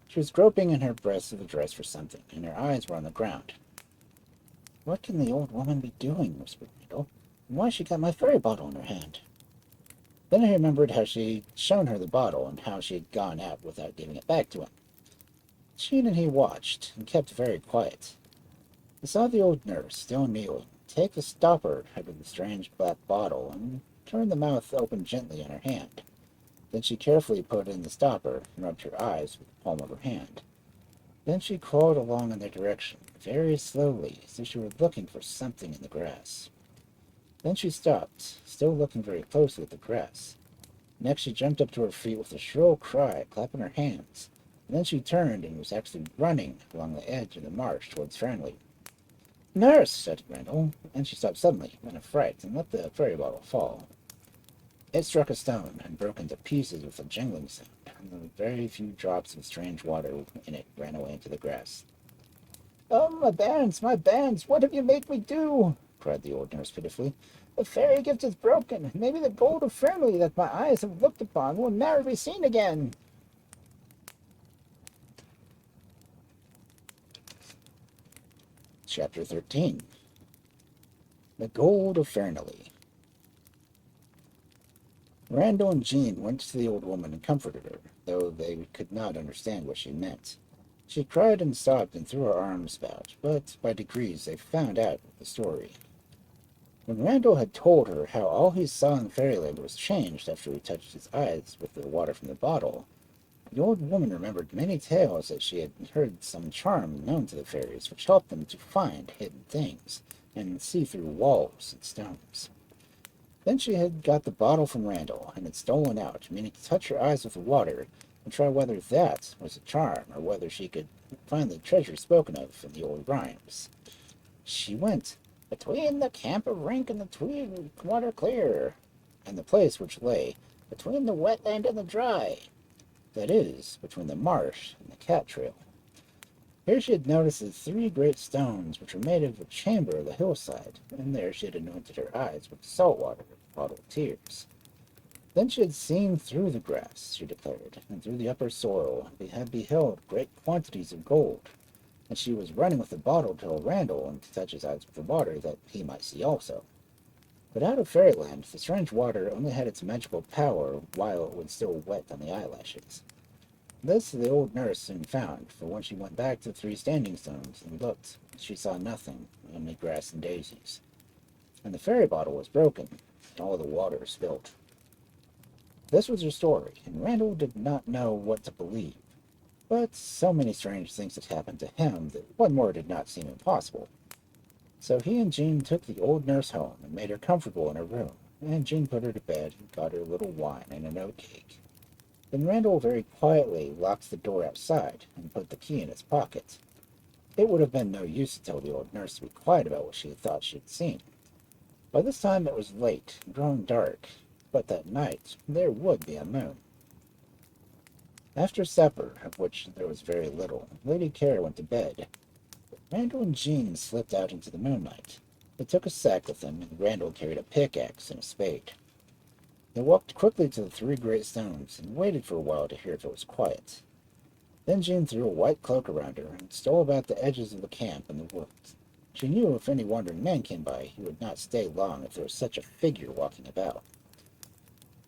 She was groping in her breast of the dress for something, and her eyes were on the ground. "What can the old woman be doing?" whispered Randal. "And why she got my fairy bottle in her hand?" Then he remembered how she had shown her the bottle, and how she had gone out without giving it back to him. Jean and he watched, and kept very quiet. He saw the old nurse, still kneeling, take the stopper out of the strange black bottle, and turn the mouth open gently in her hand. Then she carefully put in the stopper, and rubbed her eyes with the palm of her hand. Then she crawled along in their direction, very slowly, as if she were looking for something in the grass. Then she stopped, still looking very closely at the grass. Next she jumped up to her feet with a shrill cry, clapping her hands, and then she turned and was actually running along the edge of the marsh towards Fairnilee. "Nurse!" shouted Randal, and she stopped suddenly, in a fright, and let the fairy bottle fall. It struck a stone, and broke into pieces with a jingling sound. and the very few drops of strange water in it ran away into the grass. "Oh, my bands, what have you made me do?" cried the old nurse pitifully. "The fairy gift is broken. Maybe the Gold of Fairnilee that my eyes have looked upon will never be seen again." Chapter 13. The Gold of Fairnilee. Randal and Jeanie went to the old woman and comforted her, though they could not understand what she meant. She cried and sobbed and threw her arms about, but by degrees they found out the story. When Randal had told her how all he saw in Fairyland was changed after he touched his eyes with the water from the bottle, the old woman remembered many tales that she had heard some charm known to the fairies which helped them to find hidden things and see through walls and stones. Then she had got the bottle from Randal and had stolen out, meaning to touch her eyes with the water and try whether that was a charm or whether she could find the treasure spoken of in the old rhymes. She went between the camp of Rink and the Tweed water clear, and the place which lay between the wetland and the dry, that is, between the marsh and the Catrail. Here she had noticed the 3 great stones which were made of a chamber of the hillside, and there she had anointed her eyes with salt water and bottled tears. Then she had seen through the grass, she declared, and through the upper soil, and had beheld great quantities of gold, and she was running with the bottle to Randal and to touch his eyes with the water, that he might see also. But out of Fairyland, the strange water only had its magical power while it was still wet on the eyelashes. This the old nurse soon found, for when she went back to the 3 standing stones and looked, she saw nothing, only grass and daisies. And the fairy bottle was broken, and all the water spilt. This was her story, and Randal did not know what to believe. But so many strange things had happened to him that one more did not seem impossible. So he and Jean took the old nurse home and made her comfortable in her room, and Jean put her to bed and got her a little wine and an oat cake. Then Randal very quietly locked the door outside and put the key in his pocket. It would have been no use to tell the old nurse to be quiet about what she thought she had seen. By this time it was late and growing dark, but that night there would be a moon. After supper, of which there was very little, Lady Care went to bed. But Randal and Jean slipped out into the moonlight. They took a sack with them, and Randal carried a pickaxe and a spade. They walked quickly to the 3 great stones, and waited for a while to hear if it was quiet. Then Jean threw a white cloak around her, and stole about the edges of the camp and the woods. She knew if any wandering man came by, he would not stay long if there was such a figure walking about.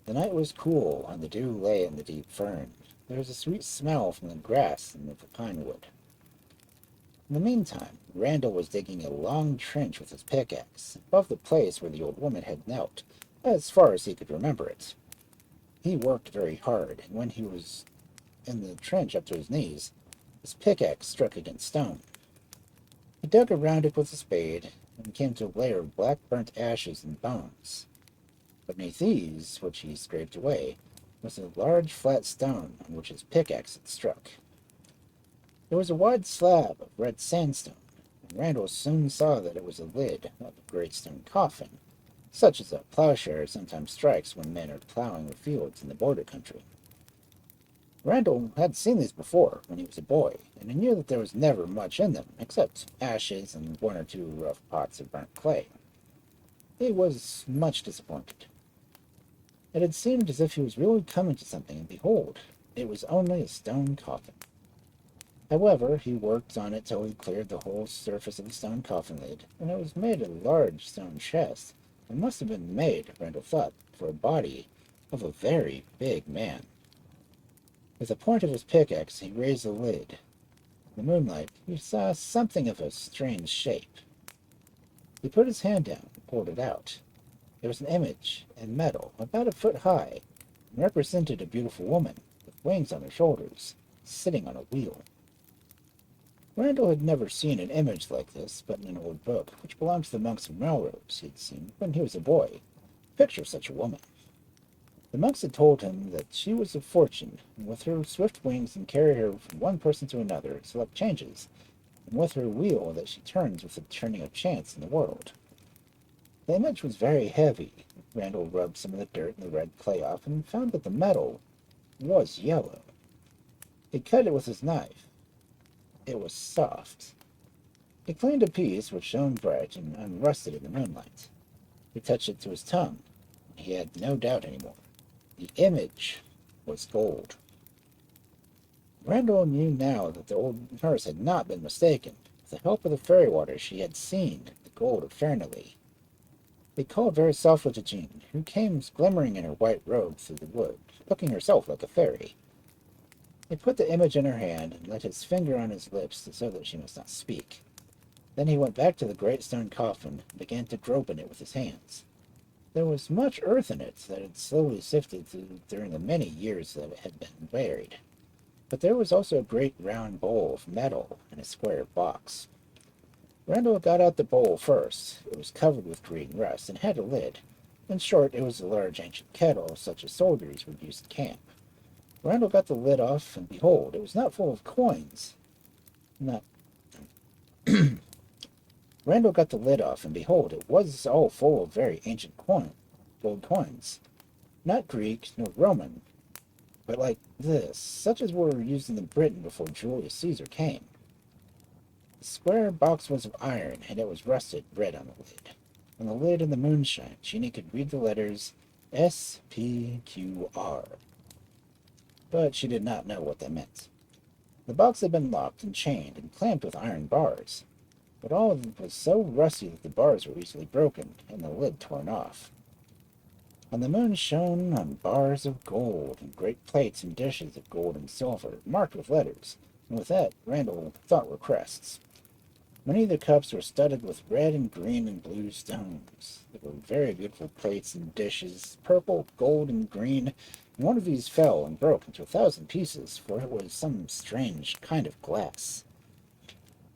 The night was cool, and the dew lay in the deep fern. There was a sweet smell from the grass and of the pine wood. In the meantime, Randal was digging a long trench with his pickaxe, above the place where the old woman had knelt, as far as he could remember it. He worked very hard, and when he was in the trench up to his knees, his pickaxe struck against stone. He dug around it with a spade, and came to a layer of black burnt ashes and bones. Beneath these, which he scraped away, was a large flat stone on which his pickaxe had struck. There was a wide slab of red sandstone, and Randal soon saw that it was a lid of a great stone coffin, such as a plowshare sometimes strikes when men are plowing the fields in the border country. Randal had seen these before when he was a boy, and he knew that there was never much in them, except ashes and 1 or 2 rough pots of burnt clay. He was much disappointed. It had seemed as if he was really coming to something, and behold, it was only a stone coffin. However, he worked on it till he cleared the whole surface of the stone coffin lid, and it was made a large stone chest, and must have been made, Randal thought, for a body of a very big man. With the point of his pickaxe he raised the lid. In the moonlight he saw something of a strange shape. He put his hand down and pulled it out. There was an image in metal, about a foot high, and represented a beautiful woman, with wings on her shoulders, sitting on a wheel. Randal had never seen an image like this, but in an old book, which belonged to the monks of Melrose, he had seen, when he was a boy, a picture of such a woman. The monks had told him that she was of fortune, and with her swift wings and carry her from one person to another, select changes, and with her wheel that she turns with the turning of chance in the world. The image was very heavy. Randal rubbed some of the dirt and the red clay off, and found that the metal was yellow. He cut it with his knife. It was soft. He cleaned a piece which shone bright and unrusted in the moonlight. He touched it to his tongue. He had no doubt anymore. The image was gold. Randal knew now that the old nurse had not been mistaken. With the help of the fairy water, she had seen the Gold of Fairnilee. He called very softly to Jean, who came glimmering in her white robe through the wood, looking herself like a fairy. He put the image in her hand and let his finger on his lips so that she must not speak. Then he went back to the great stone coffin and began to grope in it with his hands. There was much earth in it that had slowly sifted through during the many years that it had been buried. But there was also a great round bowl of metal in a square box. Randal got out the bowl first. It was covered with green rust and had a lid. In short, it was a large ancient kettle, such as soldiers would use in camp. Randal got the lid off, and behold, it was not full of coins. Not. Randal got the lid off, and behold, it was all full of very ancient gold coins. Not Greek, nor Roman, but like this, such as were used in Britain before Julius Caesar came. The square box was of iron, and it was rusted red on the lid. On the lid in the moonshine, Jeanie could read the letters S.P.Q.R. But she did not know what they meant. The box had been locked and chained and clamped with iron bars, but all of it was so rusty that the bars were easily broken and the lid torn off. And the moon shone on bars of gold and great plates and dishes of gold and silver, marked with letters, and with that Randal thought were crests. Many of the cups were studded with red and green and blue stones. There were very beautiful plates and dishes, purple, gold, and green, and one of these fell and broke into 1,000 pieces, for it was some strange kind of glass.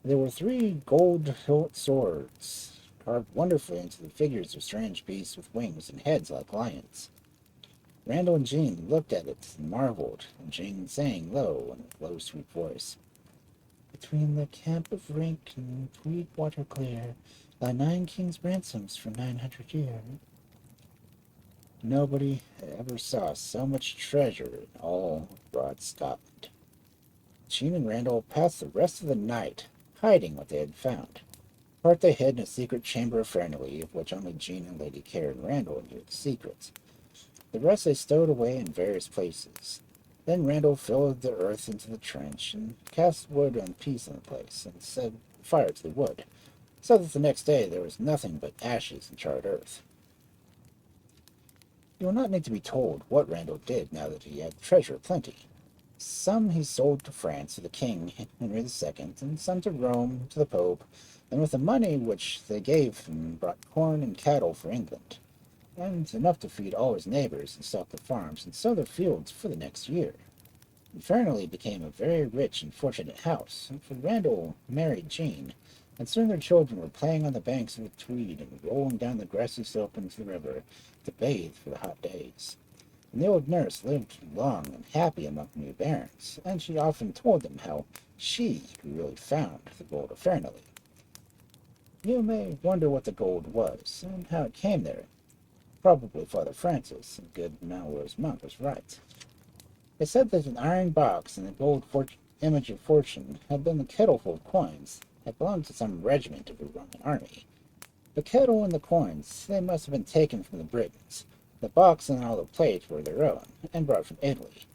There were 3 gold-hilt swords, carved wonderfully into the figures of strange beasts with wings and heads like lions. Randal and Jean looked at it and marveled, and Jean sang low in a low, sweet voice, "Between the camp of Rink and Tweed water clear, lie 9 kings' ransoms for 900 years." Nobody ever saw so much treasure in all broad Scotland. Jean and Randal passed the rest of the night hiding what they had found. Part they hid in a secret chamber of Fairnilee, of which only Jean and Lady Care and Randal knew the secret. The rest they stowed away in various places. Then Randal filled the earth into the trench, and cast wood and peas in the place, and set fire to the wood, so that the next day there was nothing but ashes and charred earth. You will not need to be told what Randal did now that he had treasure aplenty. Some he sold to France to the king, Henry II, and some to Rome, to the Pope, and with the money which they gave him brought corn and cattle for England, and enough to feed all his neighbors and stock the farms and sow their fields for the next year. And Fairnilee became a very rich and fortunate house, for Randal married Jean, and soon their children were playing on the banks of the Tweed and rolling down the grassy slope into the river to bathe for the hot days. And the old nurse lived long and happy among the new barons, and she often told them how she really found the Gold of Fairnilee. You may wonder what the gold was, and how it came there. Probably Father Francis, a good Melrose monk, was right. They said that an iron box and a gold image of fortune had been the kettle full of coins, had belonged to some regiment of the Roman army. The kettle and the coins, they must have been taken from the Britons. The box and all the plate were their own, and brought from Italy.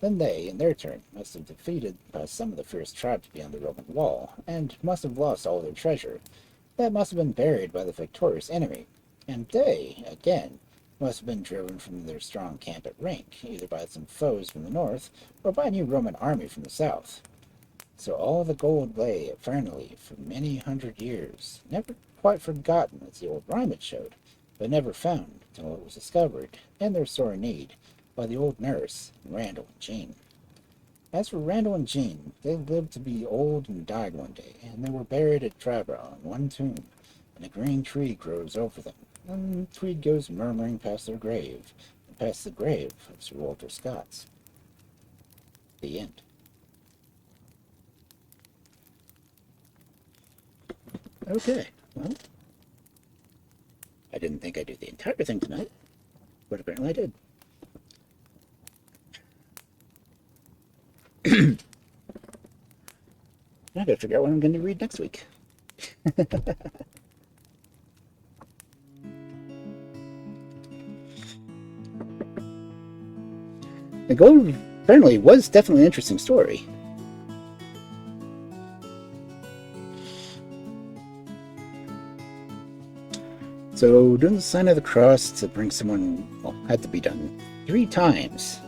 Then they, in their turn, must have defeated some of the fierce tribes beyond the Roman wall, and must have lost all their treasure. That must have been buried by the victorious enemy, and they, again, must have been driven from their strong camp at Rink, either by some foes from the north, or by a new Roman army from the south. So all the gold lay at Fairnilee for many 100 years, never quite forgotten, as the old rhyme had showed, but never found until it was discovered, in their sore need, by the old nurse, Randal and Jean. As for Randal and Jean, they lived to be old and died one day, and they were buried at Catrail in one tomb, and a green tree grows over them, and the Tweed goes murmuring past their grave, and past the grave of Sir Walter Scott's. The end. Okay, well, I didn't think I'd do the entire thing tonight, but apparently I did. I gotta figure out what I'm going to read next week. The Gold of Fairnilee was definitely an interesting story. So, doing the sign of the cross to bring someone, well, had to be done 3 times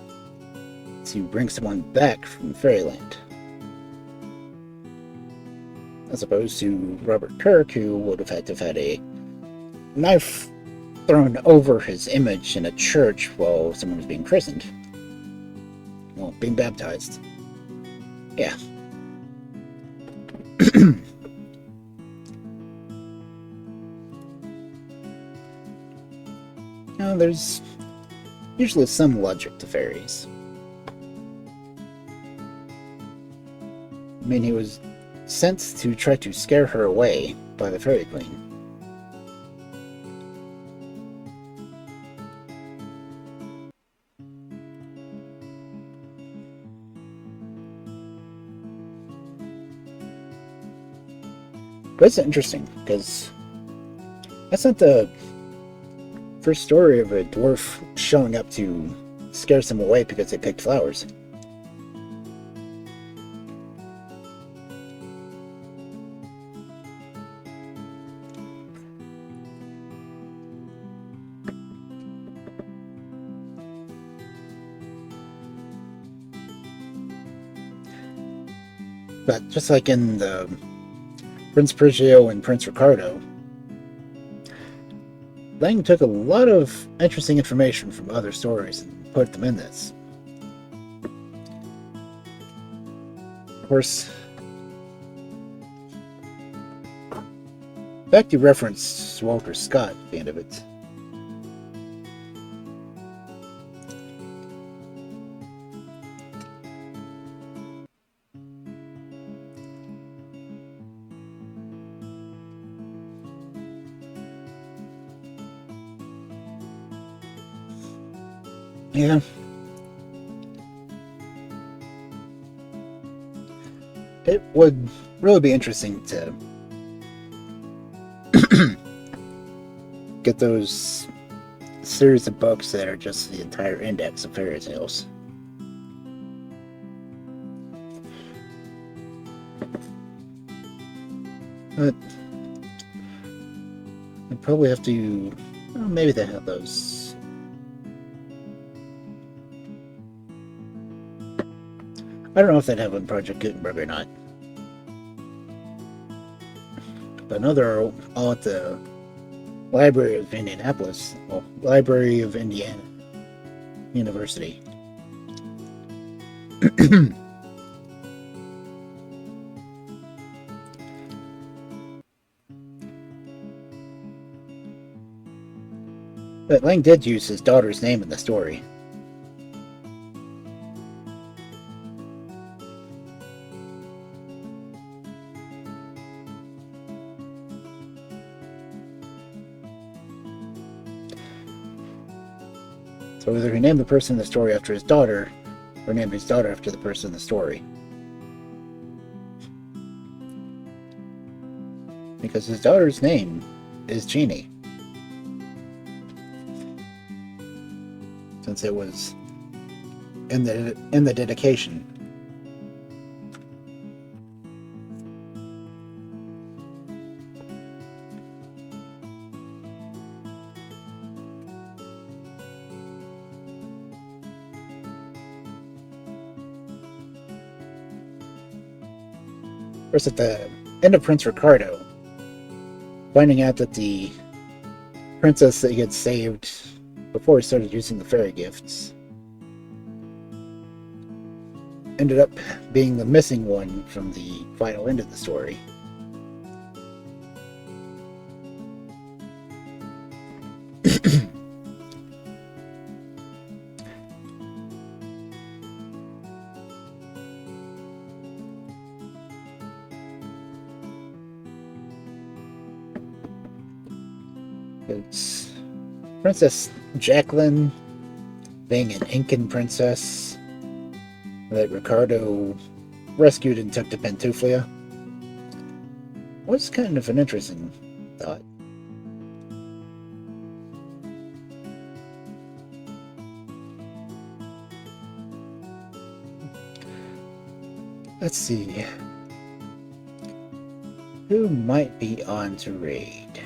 to bring someone back from Fairyland. As opposed to Robert Kirk, who would have had to have had a knife thrown over his image in a church while someone was being christened. Well, being baptized. Yeah. Now, there's usually some logic to fairies. I mean, he was sent to try to scare her away by the Fairy Queen. But it's interesting, because that's not the first story of a dwarf showing up to scare some away because they picked flowers. But just like in the Prince Perigeo and Prince Ricardo, Lang took a lot of interesting information from other stories and put them in this. Of course, in fact, you referenced Walter Scott at the end of it. Yeah. It would really be interesting to get those series of books that are just the entire index of fairy tales. But I'd probably have to, well, maybe they have those. I don't know if they'd have on Project Gutenberg or not. But I know they're all at the Library of Indianapolis. Well, Library of Indiana University. But Lang did use his daughter's name in the story. So either he named the person in the story after his daughter, or named his daughter after the person in the story. Because his daughter's name is Jeanie. Since it was in the dedication. Of course, at the end of Prince Ricardo, finding out that the princess that he had saved before he started using the fairy gifts ended up being the missing one from the final end of the story. It's Princess Jacqueline being an Incan princess that Ricardo rescued and took to Pantuflia was kind of an interesting thought. Let's see. Who might be on to raid?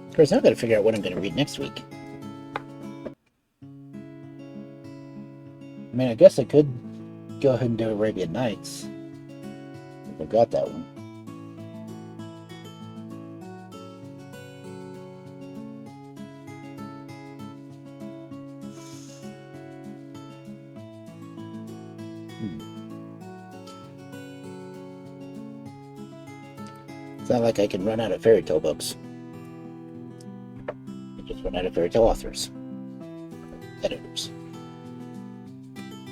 Of course, now I've got to figure out what I'm going to read next week. I mean, I guess I could go ahead and do Arabian Nights. If I got that one. It's not like I can run out of fairy tale books. I just run out of fairy tale authors. Editors.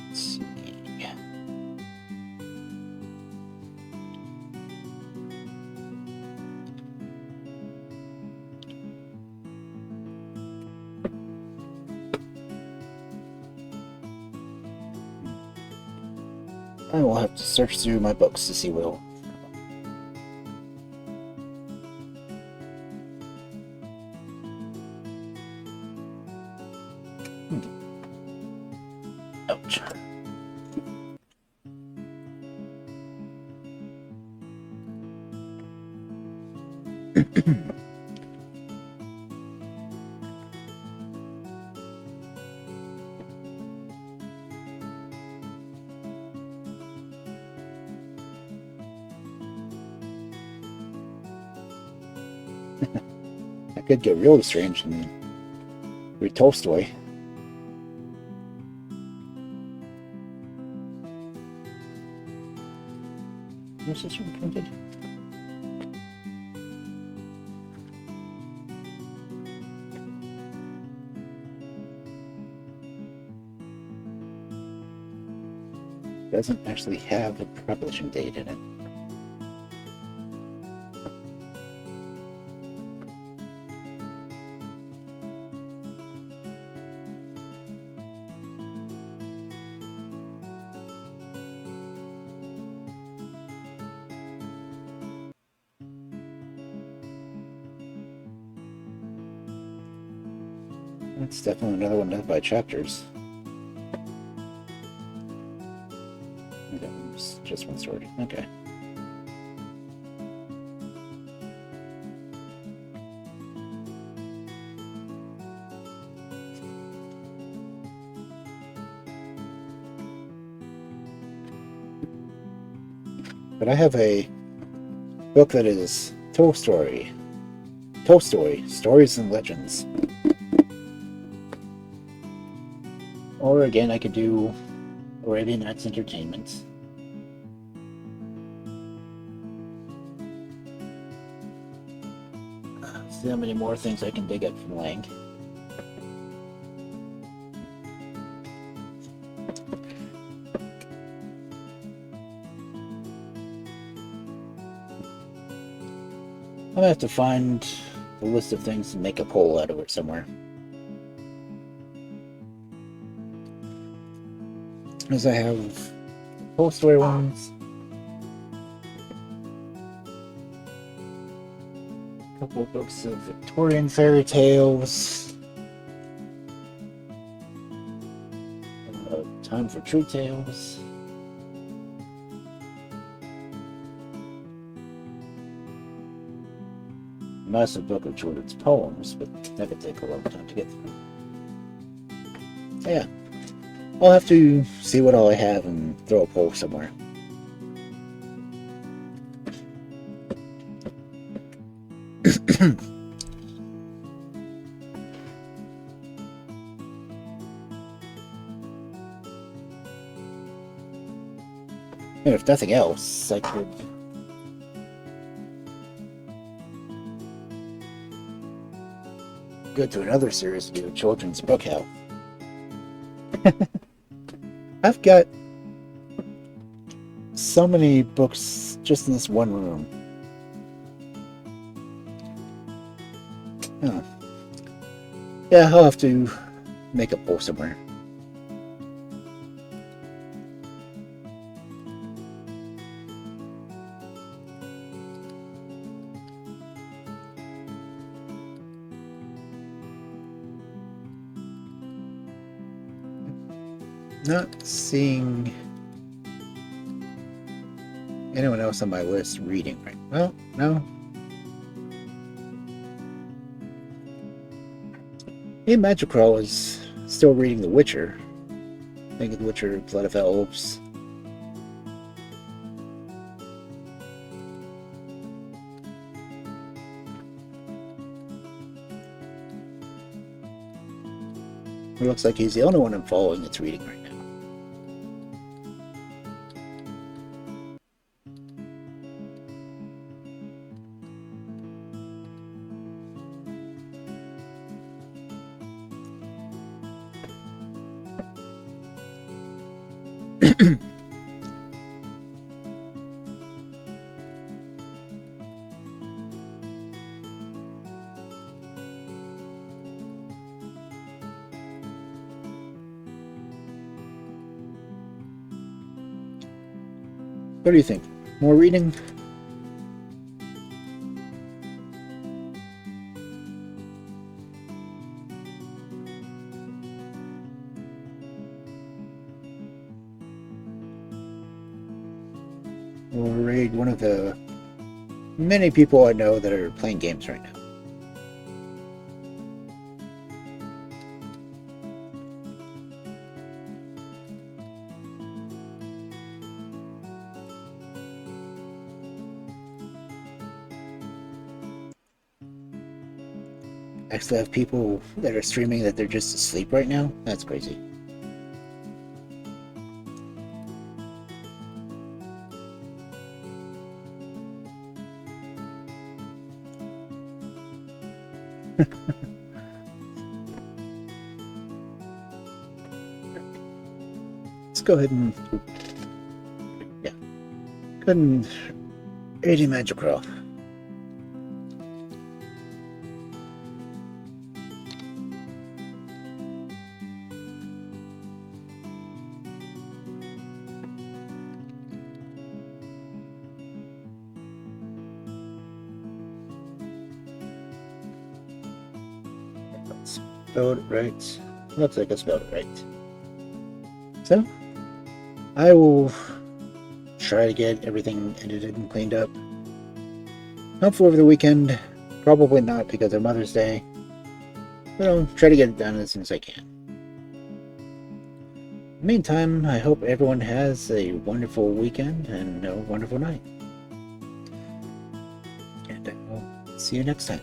Let's see. I will have to search through my books to see what. Ouch. I could get really strange and read Tolstoy. Was this one printed? Doesn't actually have a publishing date in it. That's definitely another one done by chapters. That one's just one story. Okay. But I have a book that is Tolstoy, Stories and Legends. Or again, I could do Arabian Nights Entertainment. See how many more things I can dig up from Lang. I'm gonna have to find the list of things and make a poll out of it somewhere. As I have Tolstoy ones, a couple of books of Victorian fairy tales, Time for True Tales, massive book of children's poems, but that could take a long time to get through. So yeah. I'll have to see what all I have and throw a poll somewhere. And if nothing else, I could go to another series to do a children's book out. I've got so many books just in this one room. Oh. Yeah, I'll have to make a poll somewhere. not seeing anyone else on my list reading right. Well, no. Hey, Catrail is still reading The Witcher. I think The Witcher, Blood of Elves. It looks like he's the only one I'm following that's reading right now. What do you think? More reading? Or raid one of the many people I know that are playing games right now. Actually have people that are streaming that they're just asleep right now? That's crazy. Let's go ahead and... yeah. Go ahead and... 80 Catrail. Spelled it right. Looks like I spelled it right. So, I will try to get everything edited and cleaned up. Hopefully over the weekend. Probably not because of Mother's Day. But I'll try to get it done as soon as I can. In the meantime, I hope everyone has a wonderful weekend and a wonderful night. And I'll see you next time.